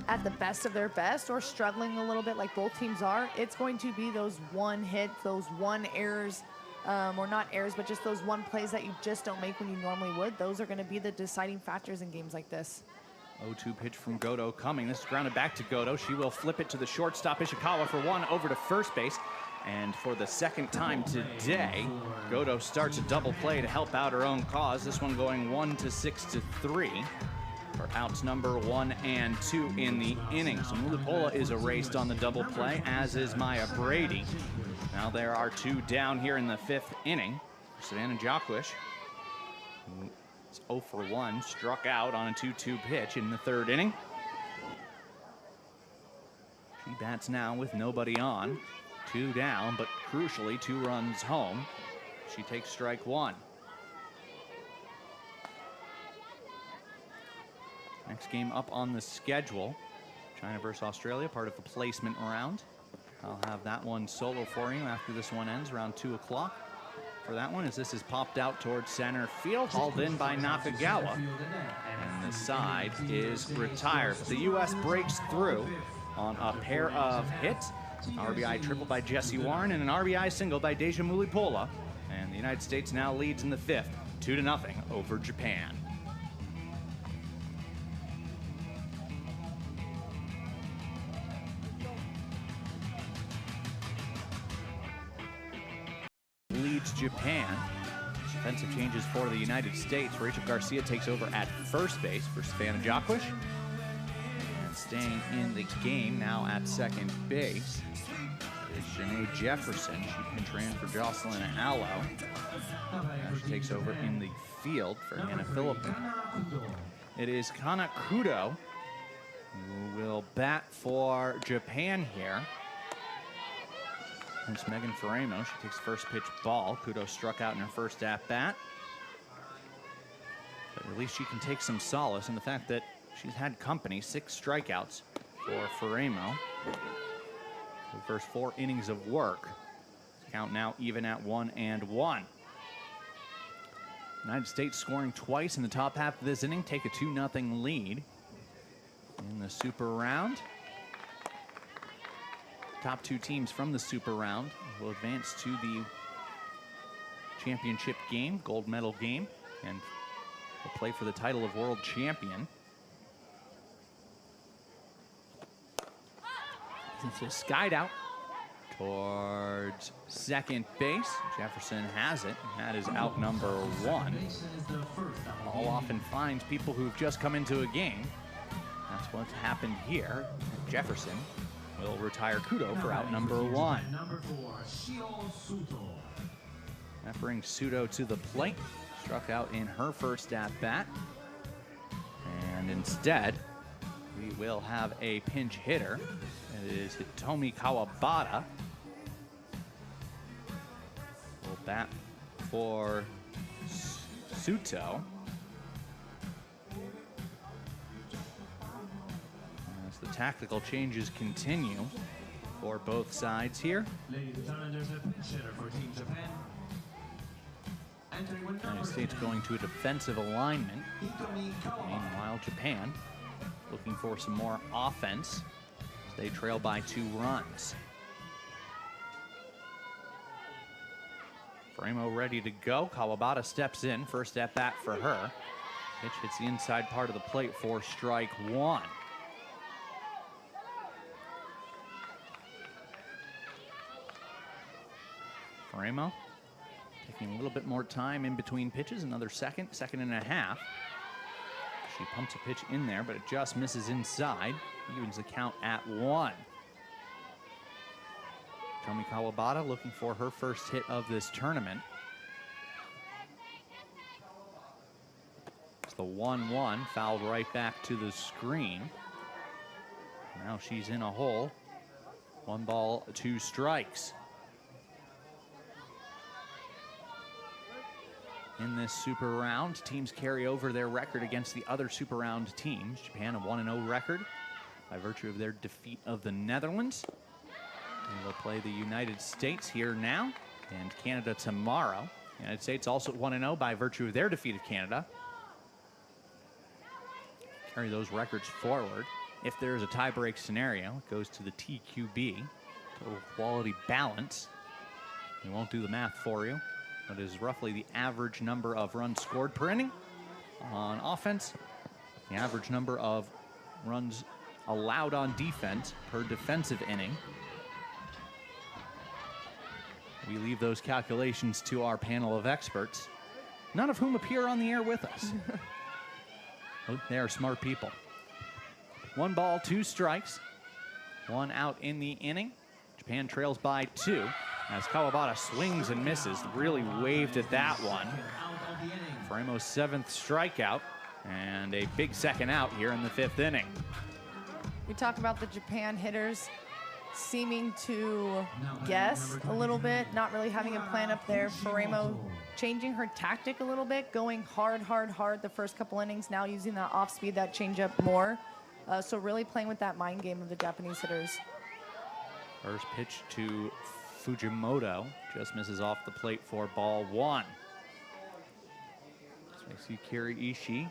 at the best of their best or struggling a little bit like both teams are. It's going to be those one hits, those one errors, or not errors, but just those one plays that you just don't make when you normally would. Those are going to be the deciding factors in games like this. 0-2 pitch from Goto coming. This is grounded back to Goto. She will flip it to the shortstop, Ishikawa, for one, over to first base. And for the second time today, Goto starts a double play to help out her own cause. This one going 1-6-3 for outs number 1 and 2 in the innings. Mulipola is erased on the double play, as is Maya Brady. Now there are 2 down here in the 5th inning. Savannah Jacquish, who is 0 for 1, struck out on a 2-2 pitch in the 3rd inning. She bats now with nobody on. 2 down, but crucially 2 runs home. She takes strike 1. Next game up on the schedule, China versus Australia, part of the placement round. I'll have that one solo for you after this one ends around 2 o'clock. For that one, as this is popped out towards center field, hauled in by Nakagawa, and the side is retired. The U.S. breaks through on a pair of hits, an RBI triple by Jessie Warren and an RBI single by Deja Mulipola, and the United States now leads in the 5th, 2-0 over Japan. Leads Japan. Defensive changes for the United States. Rachel Garcia takes over at first base for Savannah Jacquish. And staying in the game now at second base is Janae Jefferson. She pinch ran for Jocelyn Allo. Now she takes over in the field for Hannah Philippin. It is Kana Kudo who will bat for Japan here. It's Megan Faremo. She takes first pitch ball. Kudo struck out in her first at-bat. But at least she can take some solace in the fact that she's had company, 6 strikeouts for Faremo. The first 4 innings of work. Count now even at 1-1. United States scoring twice in the top half of this inning, take a 2-0 lead in the Super Round. Top 2 teams from the Super Round will advance to the championship game, gold medal game, and will play for the title of world champion. This is skied out towards second base. Jefferson has it. That is out number 1. Ball often finds people who've just come into a game. That's what's happened here. Jefferson will retire Kudo for out number 1. That brings Sudo to the plate. Struck out in her first at-bat. And instead, we will have a pinch hitter. It is Hitomi Kawabata. Will bat for Suto. The tactical changes continue for both sides here. United States going to a defensive alignment. Meanwhile, Japan looking for some more offense as they trail by 2 runs. Faremo ready to go. Kawabata steps in. First at bat for her. Pitch hits the inside part of the plate for strike 1. Faremo taking a little bit more time in between pitches, another second and a half. She pumps a pitch in there, but it just misses inside. Evens the count at 1. Tomi Kawabata looking for her first hit of this tournament. It's the 1-1, fouled right back to the screen. Now she's in a hole. 1 ball, 2 strikes. In this super round, teams carry over their record against the other super round teams. Japan a 1-0 record by virtue of their defeat of the Netherlands. And they'll play the United States here now and Canada tomorrow. The United States also 1-0 by virtue of their defeat of Canada. Carry those records forward. If there's a tie-break scenario, it goes to the TQB, total quality balance. We won't do the math for you, but it is roughly the average number of runs scored per inning on offense, the average number of runs allowed on defense per defensive inning. We leave those calculations to our panel of experts, none of whom appear on the air with us. They are smart people. 1 ball, 2 strikes. 1 out in the inning. Japan trails by 2 as Kawabata swings and misses. Really waved at that one. Furemo's 7th strikeout and a big second out here in the 5th inning. We talk about the Japan hitters seeming to guess a little bit, not really having a plan up there. Furemo changing her tactic a little bit, going hard the first couple innings, now using that off speed, that changeup more. So really playing with that mind game of the Japanese hitters. First pitch to Fujimoto just misses off the plate for ball 1. So I see Kiri Ishii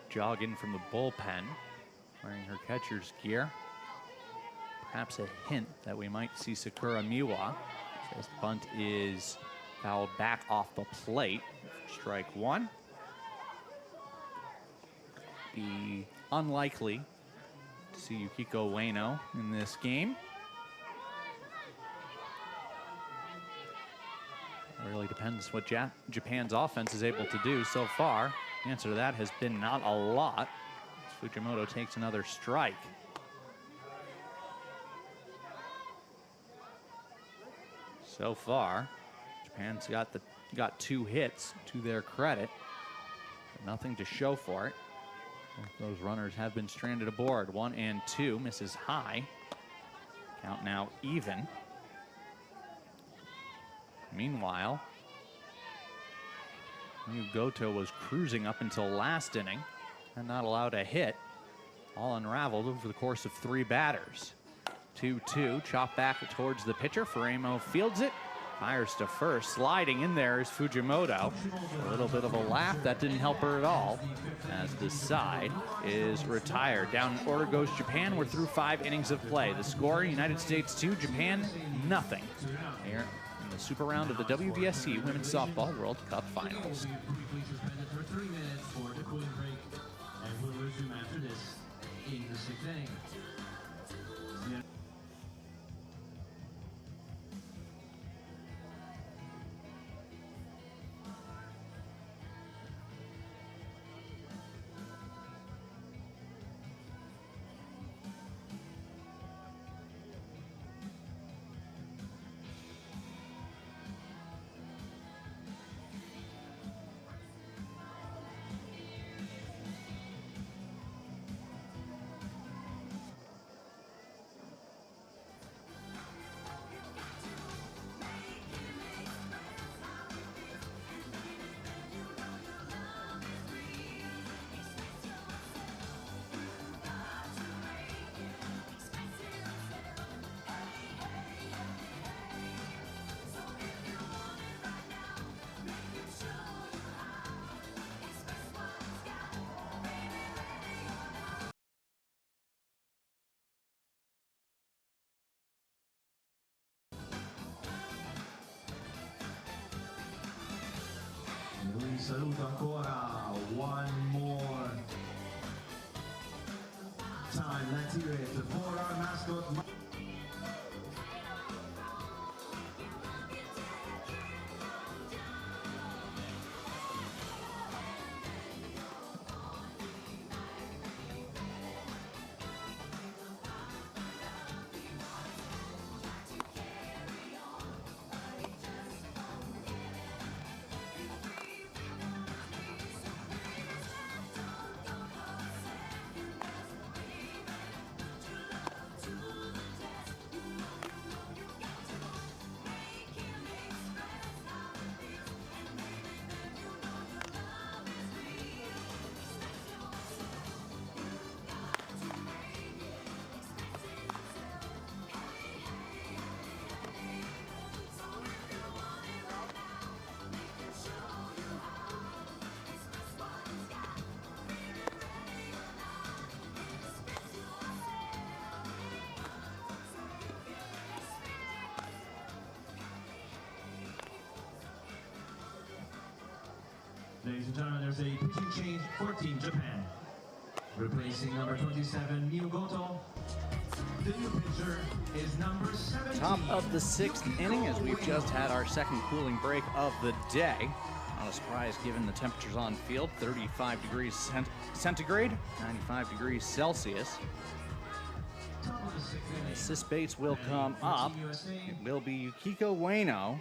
jog in from the bullpen, wearing her catcher's gear. Perhaps a hint that we might see Sakura Miwa. This bunt is fouled back off the plate. Strike 1. Be unlikely to see Yukiko Ueno in this game. It really depends what Japan's offense is able to do so far. The answer to that has been not a lot. Fujimoto takes another strike. So far, Japan's got 2 hits to their credit, but nothing to show for it. Those runners have been stranded aboard. 1 and 2, misses high. Count now even. Meanwhile, Goto was cruising up until last inning and not allowed a hit. All unraveled over the course of 3 batters. 2-2, chop back towards the pitcher. Furemo fields it, fires to first. Sliding in there is Fujimoto. A little bit of a laugh, that didn't help her at all, as the side is retired. Down in order goes Japan. We're through 5 innings of play. The score, United States 2, Japan nothing. Here in the super round of the WBSC Women's Softball World Cup Finals. Vi saluto ancora one more time. Let's hear it for our mascot. ladies and gentlemen, there's a pitching change for Team Japan. Replacing number 27, Miyagoto. The new pitcher is number 17. Top of the 6th inning, as we've just had our second cooling break of the day. Not a surprise given the temperatures on field, 35 degrees centigrade, 95 degrees Celsius. Sis Bates will come up. It will be Yukiko Ueno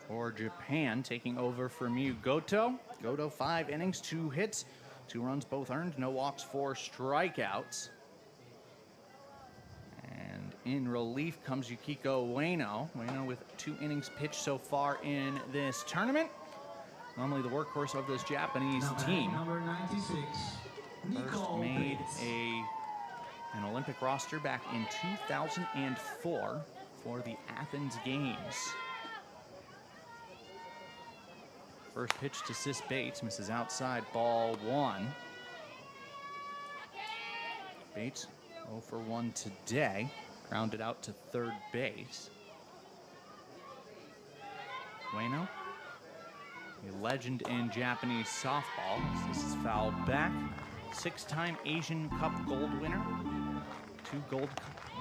for Japan, taking over from Goto. Goto, 5 innings, 2 hits, 2 runs both earned, no walks, 4 strikeouts. And in relief comes Yukiko Ueno. Ueno with 2 innings pitched so far in this tournament. Normally the workhorse of this Japanese team. Number 96, First made an Olympic roster back in 2004 for the Athens Games. First pitch to Sis Bates, misses outside, ball 1. Bates 0 for 1 today, grounded out to third base. Ueno, a legend in Japanese softball. This is fouled back. 6-time Asian Cup gold winner, 2 gold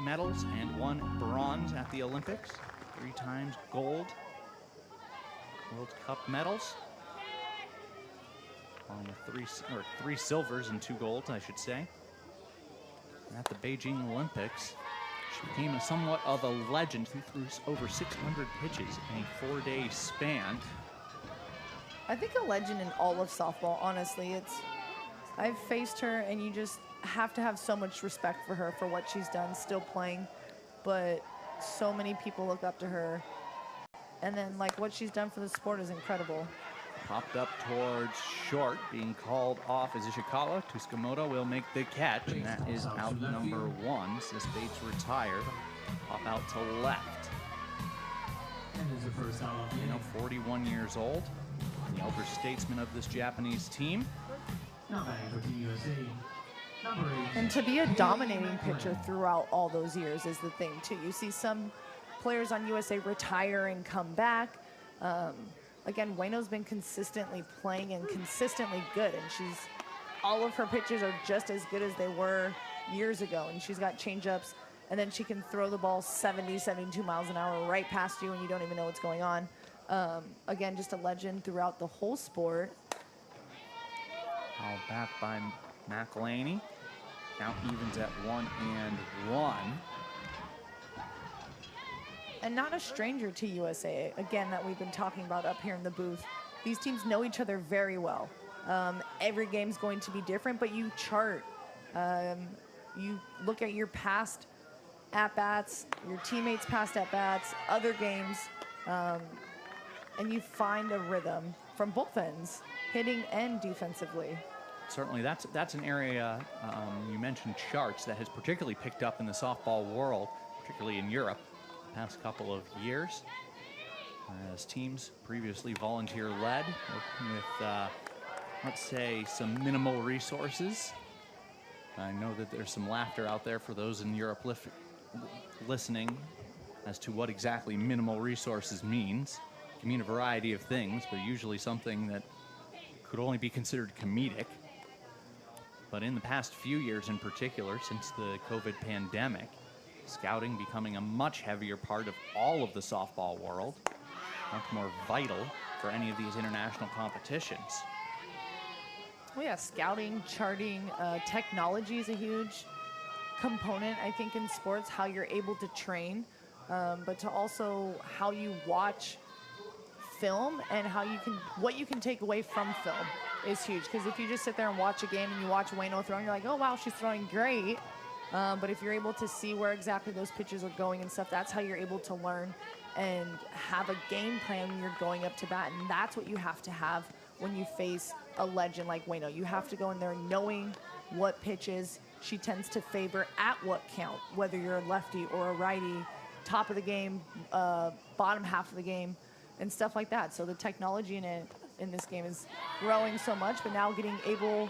medals and 1 bronze at the Olympics, 3 times gold World Cup medals, along with 3 silvers and 2 golds, I should say. At the Beijing Olympics, she became somewhat of a legend who threw over 600 pitches in a 4-day span. I think a legend in all of softball, honestly. I've faced her, and you just have to have so much respect for her for what she's done, still playing, but so many people look up to her. And then, like, what she's done for the sport is incredible. Popped up towards short, being called off as Ishikawa. Tsukamoto will make the catch, and that is out number 1. Sis Bates retired. Pop out to left. And is the first out of the inning. 41 years old, the elder statesman of this Japanese team. Now batting for Team USA, number 8. And to be a dominating pitcher throughout all those years is the thing, too. You see some players on USA retire and come back. Again, Ueno's been consistently playing and consistently good, and all of her pitches are just as good as they were years ago, and she's got changeups, and then she can throw the ball 70, 72 miles an hour right past you, and you don't even know what's going on. Again, just a legend throughout the whole sport. All back by McElhaney. Count evens at 1-1. And not a stranger to USA, again, that we've been talking about up here in the booth. These teams know each other very well. Every game's going to be different, but you chart. You look at your past at-bats, your teammates' past at-bats, other games, and you find a rhythm from both ends, hitting and defensively. Certainly, that's an area, you mentioned charts, that has particularly picked up in the softball world, particularly in Europe, the past couple of years, as teams previously volunteer-led, working with, let's say, some minimal resources. I know that there's some laughter out there for those in Europe listening as to what exactly minimal resources means. It can mean a variety of things, but usually something that could only be considered comedic. But in the past few years in particular, since the COVID pandemic, scouting becoming a much heavier part of all of the softball world, much more vital for any of these international competitions. Well, yeah, scouting, charting, technology is a huge component, I think, in sports, how you're able to train, but to also how you watch film and what you can take away from film is huge. Because if you just sit there and watch a game and you watch Ueno throw, and you're like, oh, wow, she's throwing great. But if you're able to see where exactly those pitches are going and stuff, that's how you're able to learn and have a game plan when you're going up to bat. And that's what you have to have when you face a legend like Ueno. You have to go in there knowing what pitches she tends to favor at what count, whether you're a lefty or a righty, top of the game, bottom half of the game, and stuff like that. So the technology in this game is growing so much, but now getting able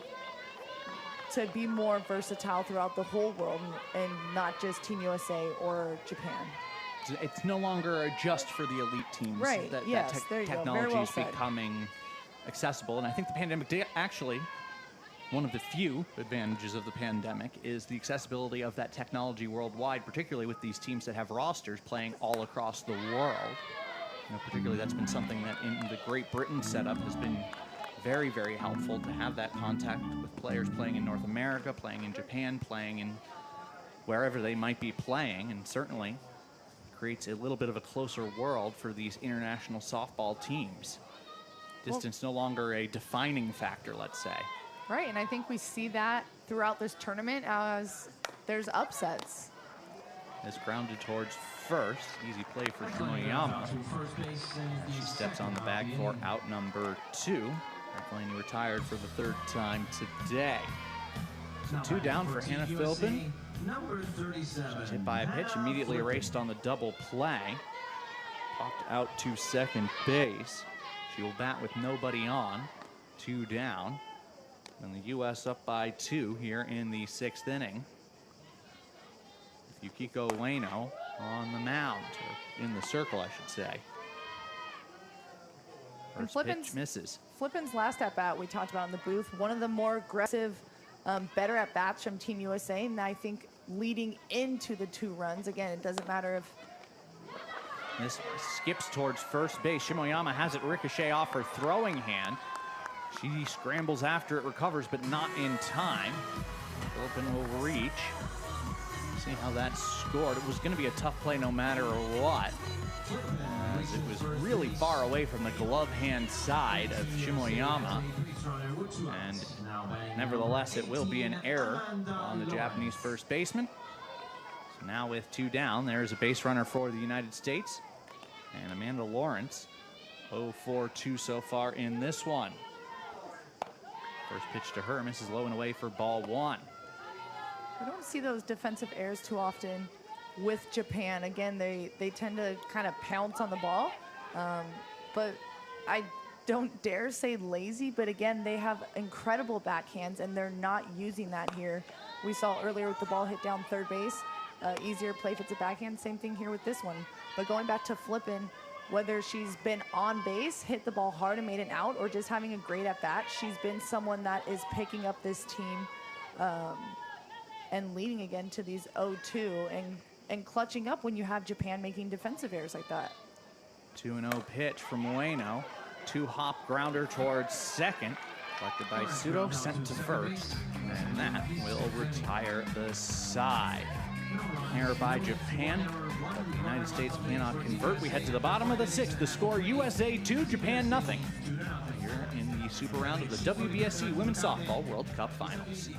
to be more versatile throughout the whole world and not just Team USA or Japan. It's no longer just for the elite teams. Right, yes, there you go. Very Technology well is said. becoming accessible. And I think the pandemic did actually, one of the few advantages of the pandemic is the accessibility of that technology worldwide, particularly with these teams that have rosters playing all across the world. You know, particularly that's been something that in the Great Britain setup has been very, very helpful to have that contact with players playing in North America, playing in Japan, playing in wherever they might be playing, and certainly creates a little bit of a closer world for these international softball teams. Distance no longer a defining factor, let's say. Right, and I think we see that throughout this tournament as there's upsets. Is grounded towards first. Easy play for Shimoyama. She steps on the bag for out number 2. Definitely retired for the 3rd time today. So 2 down for Hannah Philbin. She's hit by a pitch, immediately erased on the double play. Popped out to second base. She will bat with nobody on. 2 down. And the U.S. up by 2 here in the 6th inning. With Yukiko Ueno on the mound, or in the circle, I should say. First pitch misses. Flippin's last at-bat we talked about in the booth, one of the more aggressive, better at-bats from Team USA, and I think leading into the 2 runs, again, it doesn't matter if... This skips towards first base. Shimoyama has it ricochet off her throwing hand. She scrambles after it, recovers, but not in time. Philbin will reach. See how that scored. It was going to be a tough play no matter what, as it was really far away from the glove hand side of Shimoyama. And nevertheless, it will be an error on the Japanese first baseman. So now with 2 down, there's a base runner for the United States. And Amanda Lawrence, 0-for-2 so far in this one. First pitch to her, misses low and away for ball 1. We don't see those defensive errors too often with Japan. Again, they tend to kind of pounce on the ball. But I don't dare say lazy, but again, they have incredible backhands, and they're not using that here. We saw earlier with the ball hit down third base, easier play if it's a backhand. Same thing here with this one. But going back to Flippin, whether she's been on base, hit the ball hard and made an out, or just having a great at-bat, she's been someone that is picking up this team and leading again to these 0-2 and clutching up when you have Japan making defensive errors like that. 2-0 pitch from Ueno. 2-hop grounder towards second. Collected by Sudo, sent to first. And that will retire the side. Error by Japan. The United States cannot convert. We head to the bottom of the 6th. The score, USA 2, Japan nothing. Here in the super round of the WBSC Women's Softball World Cup Finals.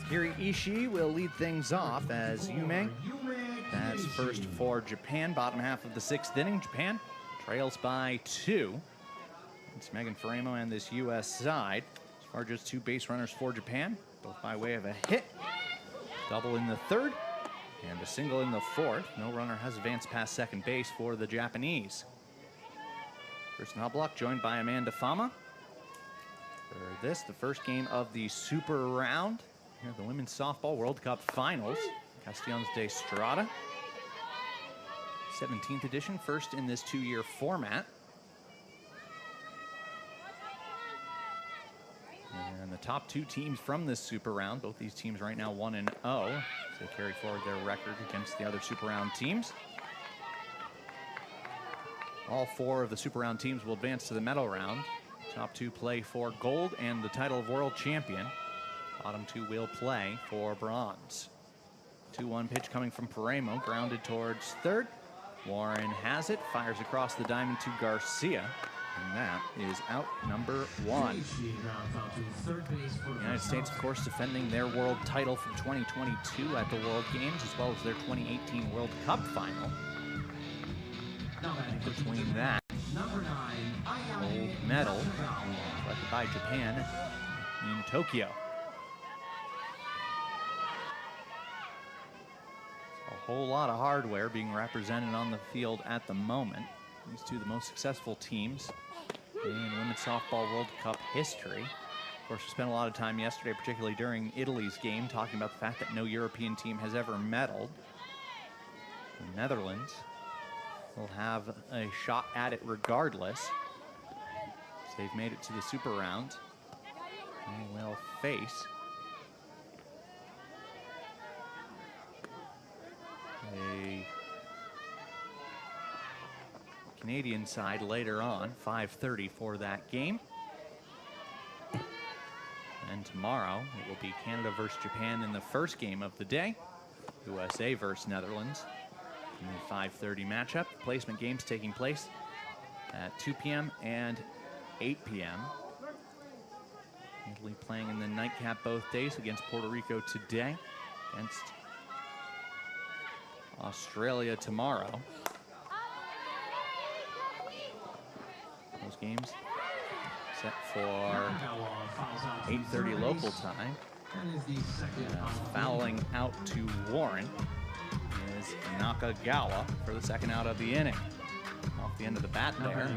Hiri Ishii will lead things off as Yume bats first for Japan. Bottom half of the 6th inning. Japan trails by 2. It's Megan Faremo and this U.S. side. As far as 2 base runners for Japan, both by way of a hit. Double in the 3rd and a single in the 4th. No runner has advanced past second base for the Japanese. Kristen Hublock joined by Amanda Fama. For this, the first game of the super round. Here at the Women's Softball World Cup Finals. Castellanos de Estrada. 17th edition, first in this 2-year format. And the top 2 teams from this super round, both these teams right now 1-0, as they carry forward their record against the other super round teams. All 4 of the super round teams will advance to the medal round. Top 2 play for gold and the title of world champion. Bottom 2 will play for bronze. 2-1 pitch coming from Faremo, grounded towards third. Warren has it, fires across the diamond to Garcia, and that is out number 1. The United States, of course, defending their world title from 2022 at the World Games, as well as their 2018 World Cup final. In between that, gold medal collected by Japan in Tokyo. A whole lot of hardware being represented on the field at the moment. These 2 the most successful teams in Women's Softball World Cup history. Of course, we spent a lot of time yesterday, particularly during Italy's game, talking about the fact that no European team has ever medaled. The Netherlands will have a shot at it regardless. So they've made it to the super round. They will face a Canadian side later on, 5:30 for that game. And tomorrow it will be Canada versus Japan in the first game of the day. USA versus Netherlands in the 5:30 matchup. Placement games taking place at 2 p.m. and 8 p.m. Italy playing in the nightcap both days against Puerto Rico today, against Australia tomorrow. Those games set for 8:30 local time. Fouling out to Warren is Nakagawa for the second out of the inning. Off the end of the bat there.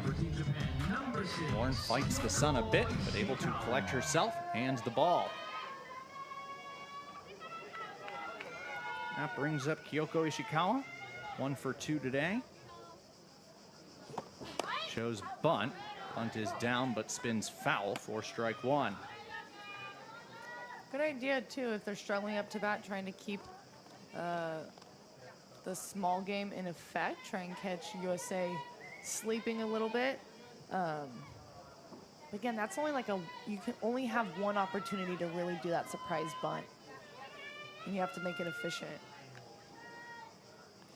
Warren fights the sun a bit, but able to collect herself, hands the ball. That brings up Kyoko Ishikawa, 1 for 2 today. Shows bunt. Bunt is down, but spins foul for strike 1. Good idea, too, if they're struggling up to bat, trying to keep the small game in effect, try and catch USA sleeping a little bit. Again, that's only like you can only have one opportunity to really do that surprise bunt. And you have to make it efficient.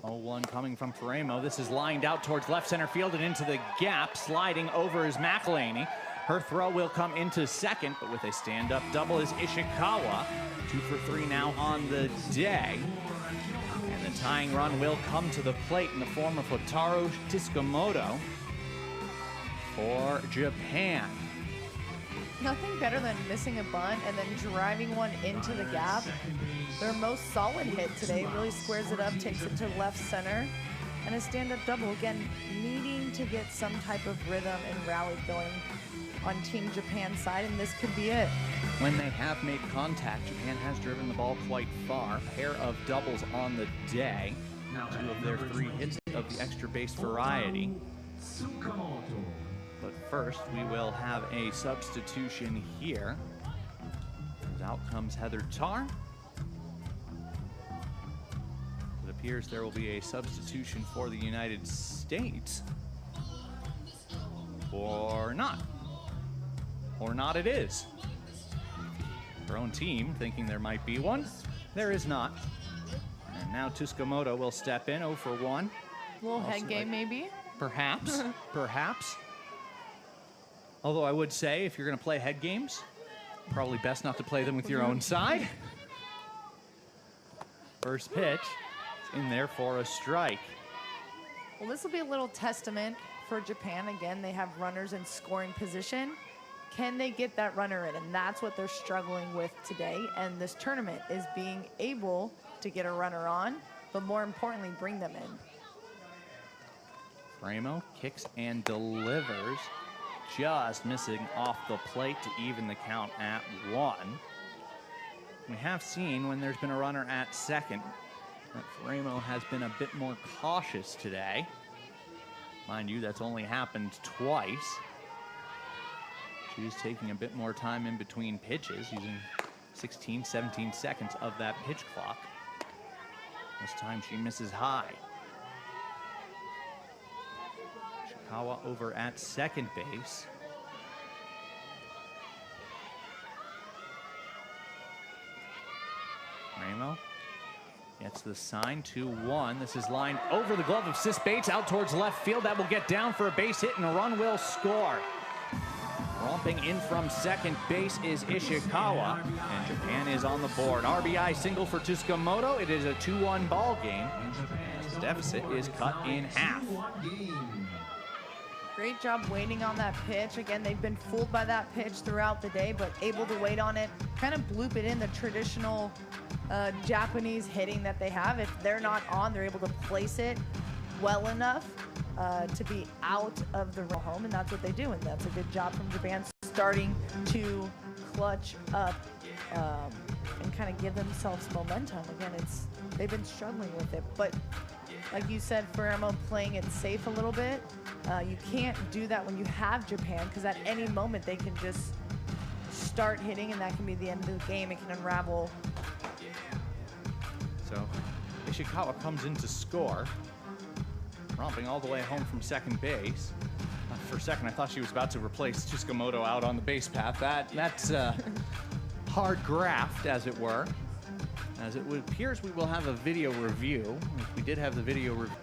0-1 coming from Faremo. This is lined out towards left center field and into the gap. Sliding over is McElhaney. Her throw will come into second, but with a stand-up double is Ishikawa. 2 for 3 now on the day. And the tying run will come to the plate in the form of Hotaru Tsukamoto for Japan. Nothing better than missing a bunt and then driving one into the gap. Their most solid hit today, really squares it up, takes it to left center. And a stand-up double, again, needing to get some type of rhythm and rally going on Team Japan's side, and this could be it. When they have made contact, Japan has driven the ball quite far. Pair of doubles on the day. 2 of their 3 hits of the extra base variety. But first, we will have a substitution here. Out comes Heather Tarr. It appears there will be a substitution for the United States. Or not. Or not it is. Her own team thinking there might be one. There is not. And now Tsukamoto will step in, 0 for 1. Little head game, maybe? Perhaps. Perhaps. Although I would say, if you're going to play head games, probably best not to play them with your own side. First pitch is in there for a strike. Well, this will be a little testament for Japan. Again, they have runners in scoring position. Can they get that runner in? And that's what they're struggling with today. And this tournament is being able to get a runner on, but more importantly, bring them in. Faremo kicks and delivers. Just missing off the plate to even the count at 1. We have seen when there's been a runner at second that Faremo has been a bit more cautious today. Mind you, that's only happened twice. She's taking a bit more time in between pitches, using 16, 17 seconds of that pitch clock. This time she misses high. Ishikawa over at second base. Faremo gets the sign, 2-1. This is lined over the glove of Sis Bates, out towards left field. That will get down for a base hit, and a run will score. Romping in from second base is Ishikawa, and Japan is on the board. RBI single for Tsukamoto. It is a 2-1 ball game. The deficit is cut in half. Great job waiting on that pitch. Again, they've been fooled by that pitch throughout the day, but able to wait on it, kind of bloop it in the traditional Japanese hitting that they have. If they're not on, they're able to place it well enough to be out of the home, and that's what they do, and that's a good job from Japan, starting to clutch up and kind of give themselves momentum. Again, they've been struggling with it, but like you said, Fermo playing it safe a little bit. You can't do that when you have Japan, because at any moment they can just start hitting, and that can be the end of the game. It can unravel. So Ishikawa comes in to score, romping all the way home from second base. For a second, I thought she was about to replace Chisukamoto out on the base path. That's hard graft, as it were. As it appears, we will have a video review. We did have the video review.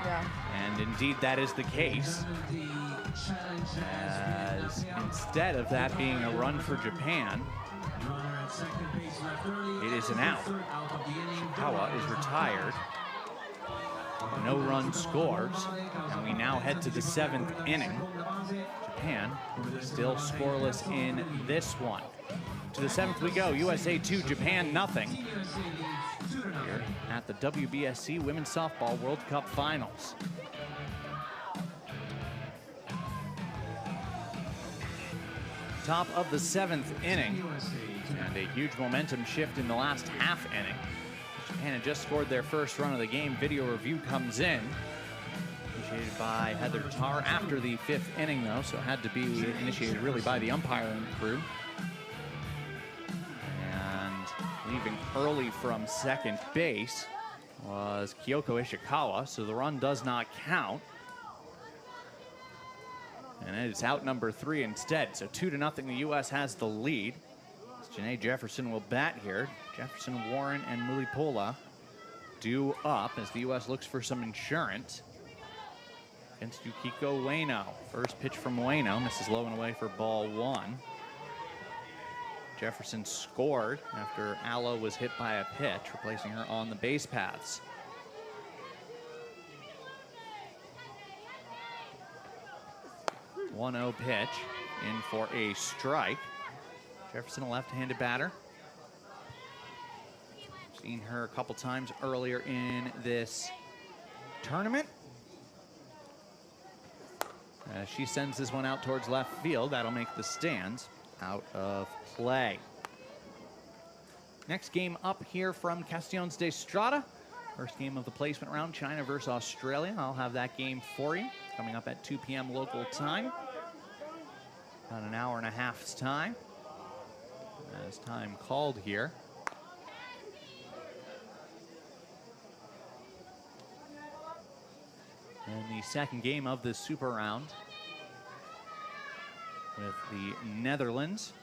Yeah. And indeed, that is the case. As instead of that being a run for Japan, it is an out. Ishikawa is retired. No run scores. And we now head to the 7th inning. Japan still scoreless in this one. To the 7th we go. USA 2, Japan nothing. Here at the WBSC Women's Softball World Cup Finals. Top of the 7th inning. And a huge momentum shift in the last half inning. Japan had just scored their first run of the game. Video review comes in. Initiated by Heather Tarr after the 5th inning, though, so it had to be initiated really by the umpiring crew. And leaving early from second base was Kyoko Ishikawa, so the run does not count. And it's out number 3 instead, so 2-0, the U.S. has the lead. Janae Jefferson will bat here. Jefferson, Warren, and Mulipola due up as the U.S. looks for some insurance against Yukiko Ueno. First pitch from Ueno, misses low and away for ball 1. Jefferson scored after Allo was hit by a pitch, replacing her on the base paths. One-0 pitch in for a strike. Jefferson, a left-handed batter. Seen her a couple times earlier in this tournament. She sends this one out towards left field. That'll make the stands out of play. Next game up here from Castellones de Estrada. First game of the placement round, China versus Australia. I'll have that game for you coming up at 2 p.m. local time. About an hour and a half's time. As time called here. And the second game of the Super Round with the Netherlands.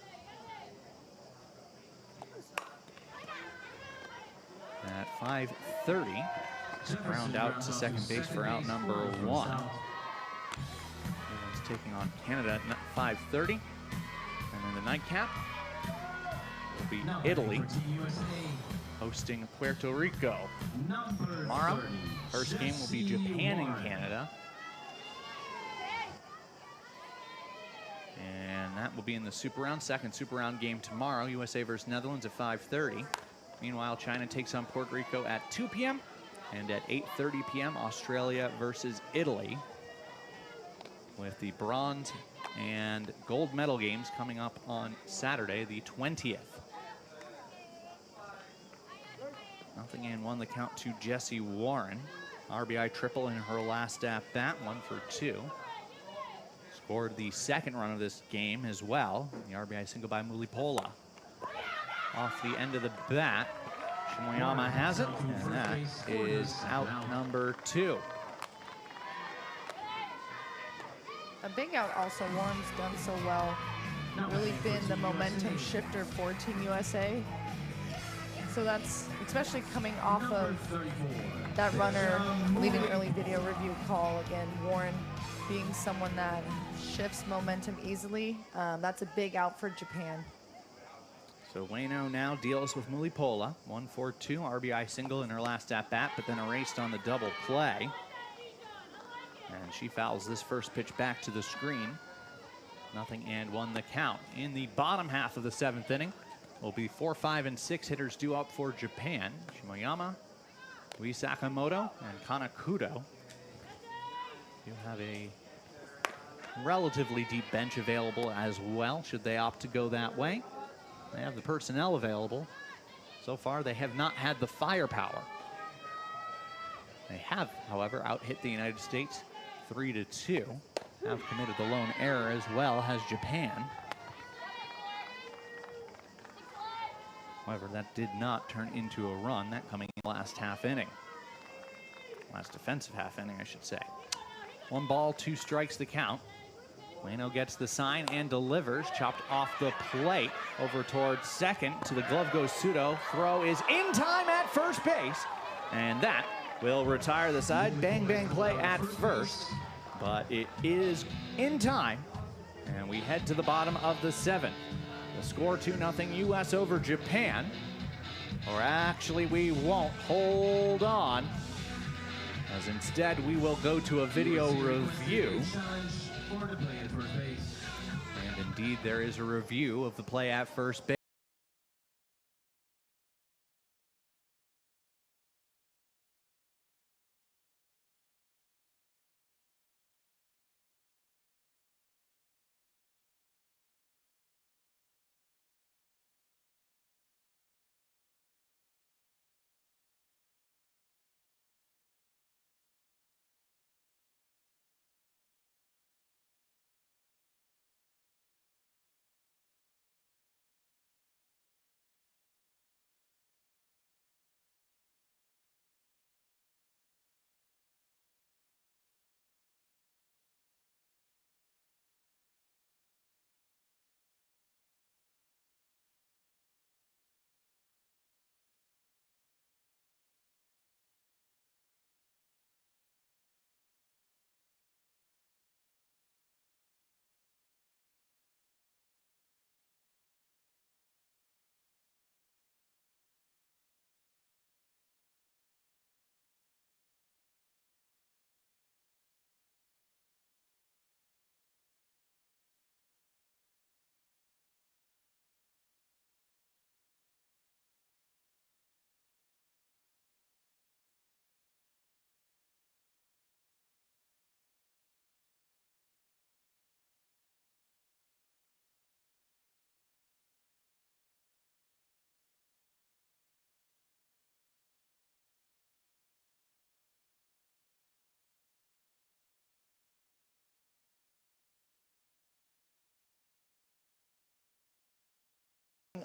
At 5:30, round out to second base for out number 1. Netherlands taking on Canada at 5:30. And then the nightcap will be Italy hosting Puerto Rico. Tomorrow, first game will be Japan and Canada. And that will be in the Super Round. Second Super Round game tomorrow, USA versus Netherlands at 5:30. Meanwhile, China takes on Puerto Rico at 2 p.m. And at 8:30 p.m., Australia versus Italy. With the bronze and gold medal games coming up on Saturday, the 20th. 0-1 the count to Jessie Warren. RBI triple in her last at bat, 1 for 2. Scored the second run of this game as well. The RBI single by Mulipola. Off the end of the bat, Shimoyama has it, and that is out number 2. A big out also. Warren's done so well. Really been the momentum shifter for Team USA. So that's, especially coming off of that runner leading early video review call. Again, Warren being someone that shifts momentum easily. That's a big out for Japan. So Ueno now deals with Mulipola. 1-4-2, RBI single in her last at-bat, but then erased on the double play. And she fouls this first pitch back to the screen. 0-1 the count. In the bottom half of the 7th inning will be 4, 5, and 6 hitters due up for Japan. Shimoyama, Ui Sakamoto, and Kanakudo. You have a relatively deep bench available as well, should they opt to go that way. They have the personnel available. So far, they have not had the firepower. They have, however, out-hit the United States 3-2. Have committed the lone error as well as Japan. However, that did not turn into a run, that coming in the last half inning. Last defensive half inning, I should say. 1 ball, 2 strikes the count. Ueno gets the sign and delivers, chopped off the plate over towards second. To the glove goes Sudo. Throw is in time at first base, and that will retire the side. Bang, bang play at first, but it is in time, and we head to the bottom of the 7th. The score 2-0 U.S. over Japan. Or actually, we won't. Hold on, as instead we will go to a video review. And indeed, there is a review of the play at first base.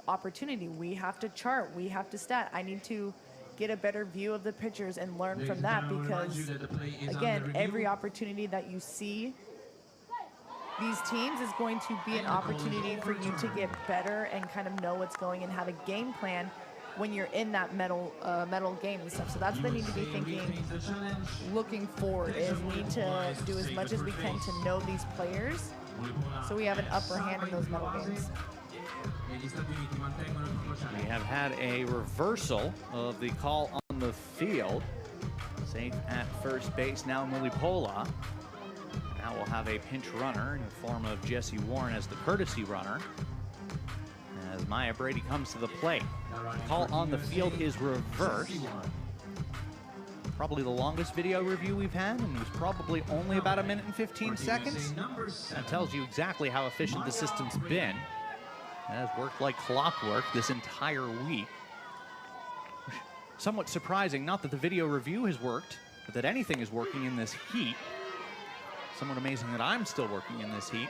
Opportunity. We have to chart, we have to stat. I need to get a better view of the pitchers and learn from that, because again, every opportunity that you see these teams is going to be an opportunity for you to get better and kind of know what's going and have a game plan when you're in that medal game and stuff. So that's what they need to be thinking looking forward, is we need to do as much as we can to know these players so we have an upper hand in those medal games. We have had a reversal of the call on the field. Safe at first base now, Mulipola. Now we'll have a pinch runner in the form of Jesse Warren as the courtesy runner, as Maya Brady comes to the plate. The call on the field is reversed. Probably the longest video review we've had, and it was probably only about 1 minute and 15 seconds. That tells you exactly how efficient the system's been. It has worked like clockwork this entire week. Somewhat surprising, not that the video review has worked, but that anything is working in this heat. Somewhat amazing that I'm still working in this heat.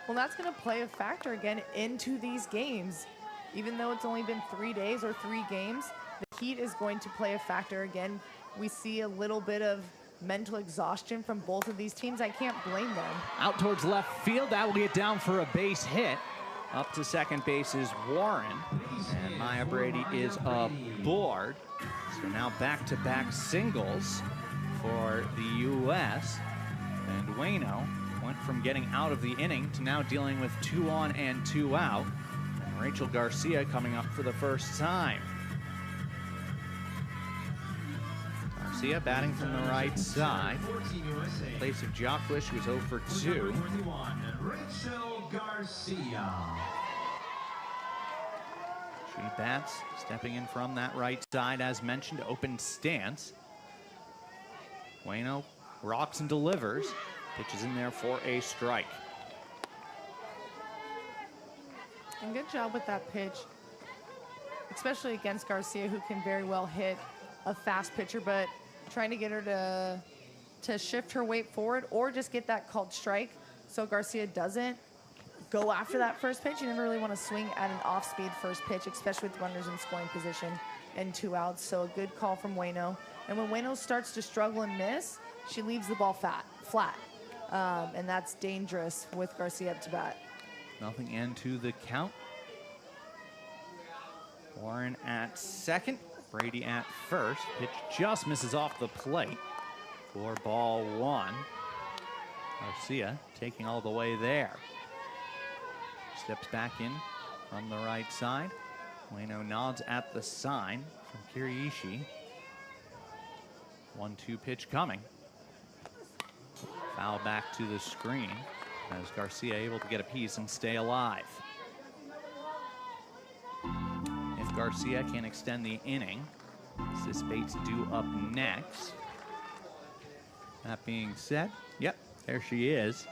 Well, that's going to play a factor again into these games. Even though it's only been 3 days or 3 games, the heat is going to play a factor again. We see a little bit of mental exhaustion from both of these teams. I can't blame them. Out towards left field, that will get down for a base hit. Up to second base is Warren, and Maya Brady is aboard. So now back-to-back singles for the U.S. And Ueno went from getting out of the inning to now dealing with 2 on and 2 out. And Rachel Garcia coming up for the first time. Garcia batting from the right side. In place of Jacques, who was 0 for 2. Rachel Garcia. She bats, stepping in from that right side, as mentioned, open stance. Ueno rocks and delivers. Pitches in there for a strike. And good job with that pitch, especially against Garcia, who can very well hit a fast pitcher, but trying to get her to shift her weight forward or just get that called strike so Garcia doesn't go after that first pitch. You never really want to swing at an off-speed first pitch, especially with runners in scoring position and 2 outs. So a good call from Ueno. And when Ueno starts to struggle and miss, she leaves the ball flat. And that's dangerous with Garcia up to bat. Nothing and to the count. Warren at second, Brady at first. Pitch just misses off the plate for ball 1. Garcia taking all the way there. Steps back in from the right side. Ueno nods at the sign from Kiraishi. 1-2 pitch coming. Foul back to the screen as Garcia able to get a piece and stay alive. If Garcia can extend the inning, Sis Bates due up next. That being said, yep, there she is.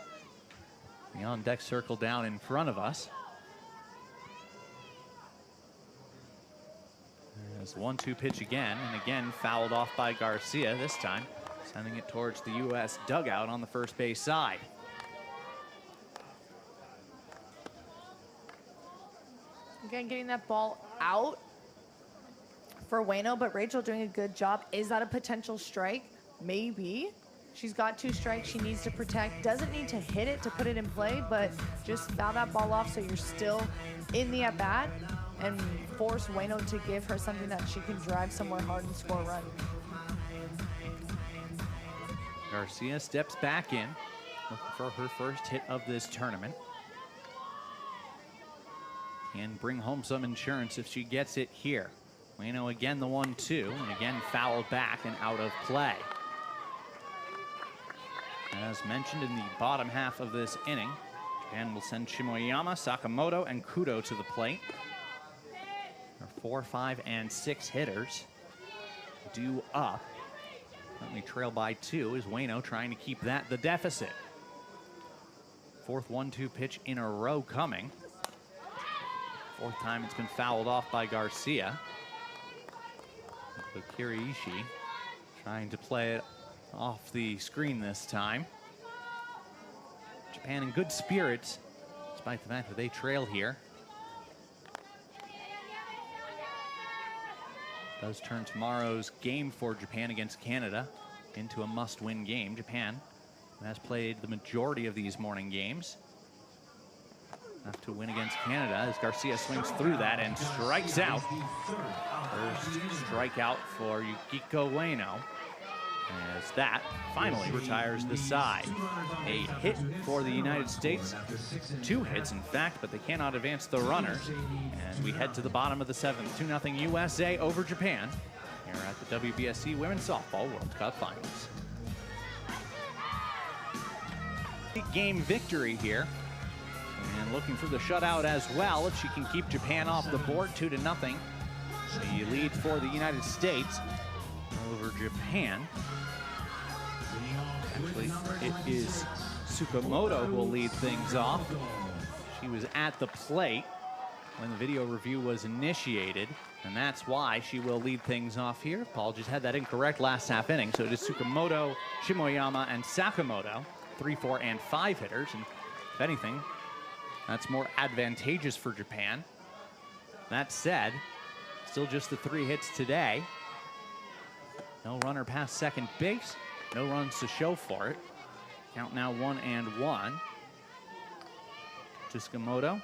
The on-deck circle down in front of us. There's 1-2 pitch again, and again fouled off by Garcia, this time sending it towards the U.S. dugout on the first base side. Again, getting that ball out for Ueno, but Rachel doing a good job. Is that a potential strike? Maybe. She's got 2 strikes she needs to protect. Doesn't need to hit it to put it in play, but just foul that ball off so you're still in the at-bat and force Ueno to give her something that she can drive somewhere hard and score a run. Garcia steps back in, looking for her first hit of this tournament. Can bring home some insurance if she gets it here. Ueno again the 1-2, and again fouled back and out of play. As mentioned in the bottom half of this inning, Japan will send Shimoyama, Sakamoto, and Kudo to the plate. Their 4, 5, and 6 hitters due up. Currently trail by 2 is Ueno trying to keep that the deficit. 4th 1-2 pitch in a row coming. 4th time it's been fouled off by Garcia. So Kiraishi trying to play it off the screen this time. Japan in good spirits, despite the fact that they trail here. Does turn tomorrow's game for Japan against Canada into a must-win game. Japan has played the majority of these morning games. Enough to win against Canada as Garcia swings through that and strikes out. First strikeout for Yukiko Ueno, as that finally retires the side. A hit for the United States, 2 hits in fact, but they cannot advance the runners. And we head to the bottom of the 7th, 2-0 USA over Japan here at the WBSC Women's Softball World Cup Finals. Big game victory here. And looking for the shutout as well if she can keep Japan off the board, 2-0. The lead for the United States over Japan. Actually, it is Tsukamoto who will lead things off. She was at the plate when the video review was initiated, and that's why she will lead things off here. Paul just had that incorrect last half inning, so it is Tsukamoto, Shimoyama, and Sakamoto, 3, 4, and 5 hitters, and if anything, that's more advantageous for Japan. That said, still just the 3 hits today. No runner past second base. No runs to show for it. Count now 1-1. Tsukamoto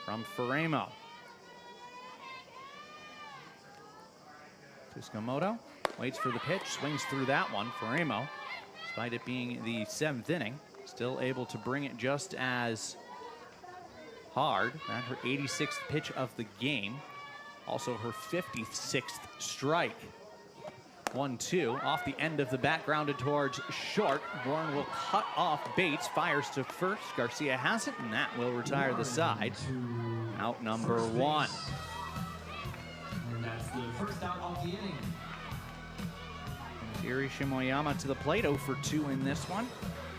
from Furemo. Tsukamoto waits for the pitch, swings through that one. Furemo, despite it being the 7th inning, still able to bring it just as hard. At her 86th pitch of the game. Also her 56th strike. 1-2 off the end of the bat, grounded towards short. Warren will cut off Bates, fires to first. Garcia has it, and that will retire the side. Out number 1. And that's the first out of the inning. Iri Shimoyama to the plate, 0 for 2 in this one.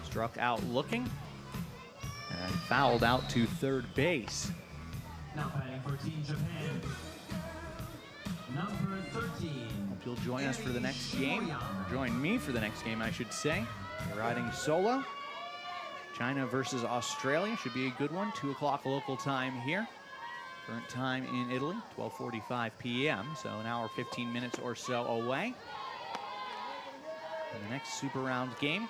Struck out looking and fouled out to third base. Now batting for Team Japan, number 13. You'll join us for the next game, or join me for the next game, I should say. You're riding solo. China versus Australia should be a good one. 2 o'clock local time here. Current time in Italy, 12:45 p.m. So an hour, 15 minutes or so away. And the next super round game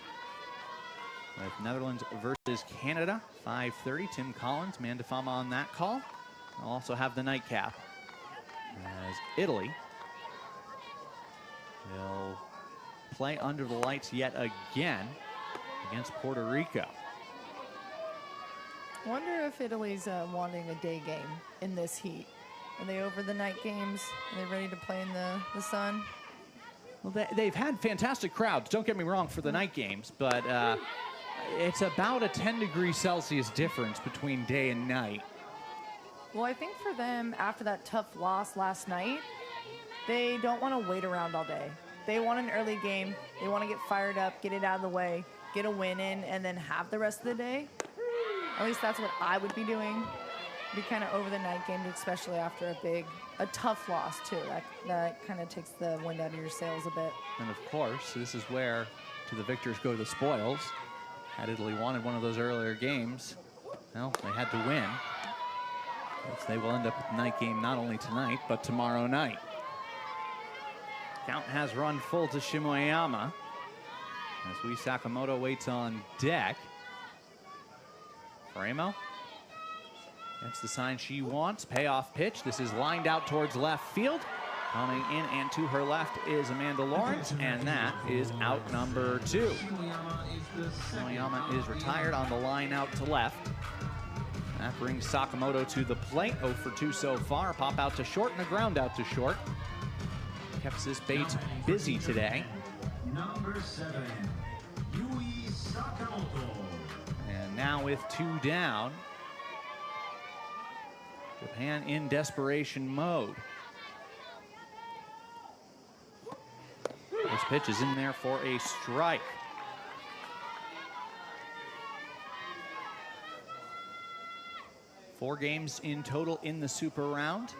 with Netherlands versus Canada, 5:30. Tim Collins, Mandafama on that call. I'll also have the nightcap as Italy will play under the lights yet again against Puerto Rico. I wonder if Italy's wanting a day game in this heat. Are they over the night games? Are they ready to play in the sun? Well, they've had fantastic crowds, don't get me wrong, for the night games, but it's about a 10 degrees Celsius difference between day and night. Well, I think for them, after that tough loss last night, they don't want to wait around all day. They want an early game. They want to get fired up, get it out of the way, get a win in, and then have the rest of the day. At least that's what I would be doing. Be kind of over the night game, especially after a tough loss too. That kind of takes the wind out of your sails a bit. And of course, this is where to the victors go the spoils. Had Italy wanted one of those earlier games, well, they had to win. So they will end up with the night game not only tonight, but tomorrow night. Count has run full to Shimoyama as Wii Sakamoto waits on deck. Faremo gets the sign she wants. Payoff pitch. This is lined out towards left field. Coming in and to her left is Amanda Lawrence, and that is out number 2. Shimoyama is retired on the line out to left. That brings Sakamoto to the plate. 0 for 2 so far. Pop out to short and a ground out to short. Kept this bait busy today. Number 7, Yui Sakamoto. And now with 2 down, Japan in desperation mode. This pitch is in there for a strike. Four games in total in the super round.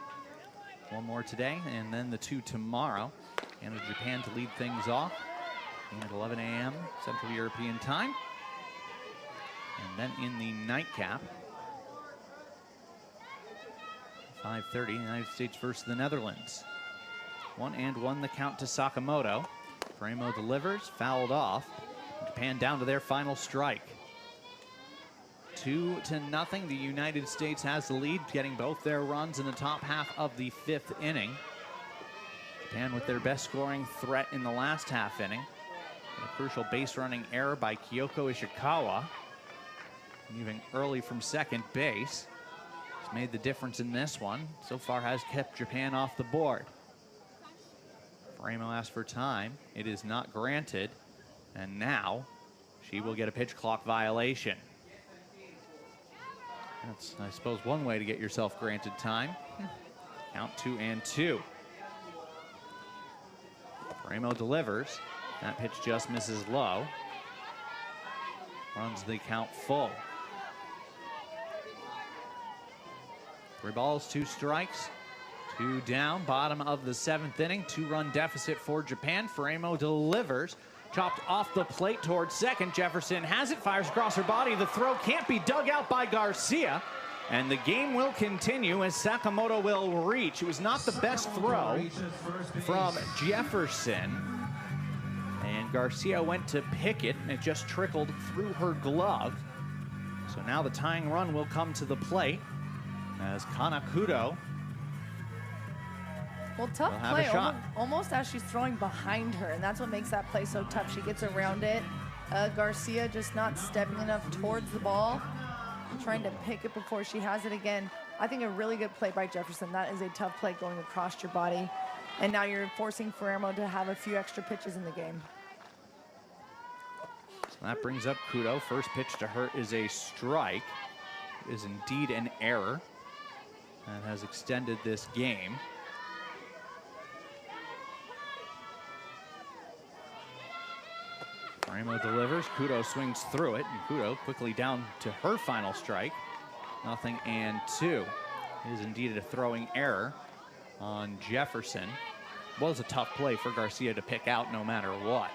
1 more today, and then the 2 tomorrow. And with Japan to lead things off at 11 a.m. Central European time. And then in the nightcap, 5:30, United States versus the Netherlands. 1-1 the count to Sakamoto. Faremo delivers, fouled off. Japan down to their final strike. 2-0. The United States has the lead, getting both their runs in the top half of the 5th inning. Japan with their best scoring threat in the last half inning. A crucial base running error by Kyoko Ishikawa, moving early from second base. He's made the difference in this one. So far has kept Japan off the board. Faremo asked for time. It is not granted. And now she will get a pitch clock violation. That's, I suppose, one way to get yourself granted time. Count 2-2. Faremo delivers. That pitch just misses low. Runs the count full. 3 balls, 2 strikes, 2 down. Bottom of the 7th inning. 2-run deficit for Japan. Faremo delivers. Chopped off the plate towards second. Jefferson has it, fires across her body. The throw can't be dug out by Garcia. And the game will continue as Sakamoto will reach. It was not the best throw from Jefferson. And Garcia went to pick it, and it just trickled through her glove. So now the tying run will come to the plate as Kanakudo. Well, tough play, almost as she's throwing behind her, and that's what makes that play so tough. She gets around it. Garcia just not stepping enough towards the ball, trying to pick it before she has it again. I think a really good play by Jefferson. That is a tough play going across your body, and now you're forcing Faremo to have a few extra pitches in the game. So that brings up Kudo. First pitch to her is a strike. It is indeed an error that has extended this game. Faremo delivers. Kudo swings through it, and Kudo quickly down to her final strike. 0-2. It is indeed a throwing error on Jefferson. was a tough play for Garcia to pick out no matter what.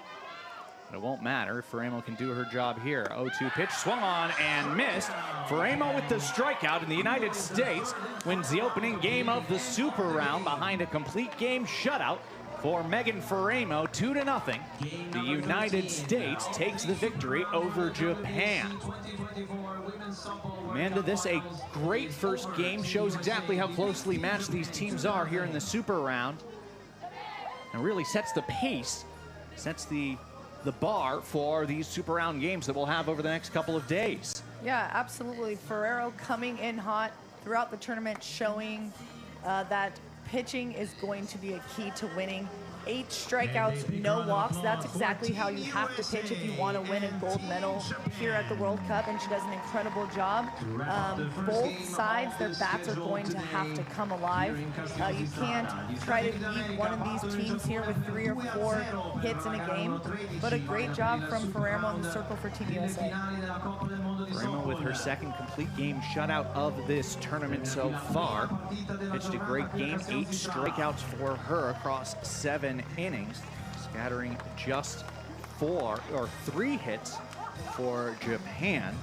But it won't matter. Faremo can do her job here. 0-2 pitch, swung on and missed. Faremo with the strikeout, and the United States wins the opening game of the Super Round behind a complete game shutout for Megan Faremo, 2-0. The United States takes the victory over Japan. Amanda, this a great first game. Shows exactly how closely matched these teams are here in the Super Round. And really sets the pace, sets the bar for these Super Round games that we'll have over the next couple of days. Yeah, absolutely. Ferrero coming in hot throughout the tournament, showing that pitching is going to be a key to winning. 8 strikeouts, no walks. That's exactly how you have to pitch if you want to win a gold medal here at the World Cup, and she does an incredible job. Both sides, their bats are going to have to come alive. You can't try to beat one of these teams here with 3 or 4 hits in a game, but a great job from Ferrero in the circle for Team USA. Faremo with her second complete game shutout of this tournament so far. Pitched a great game, 8 strikeouts for her across 7 innings, scattering just 3 hits for Japan.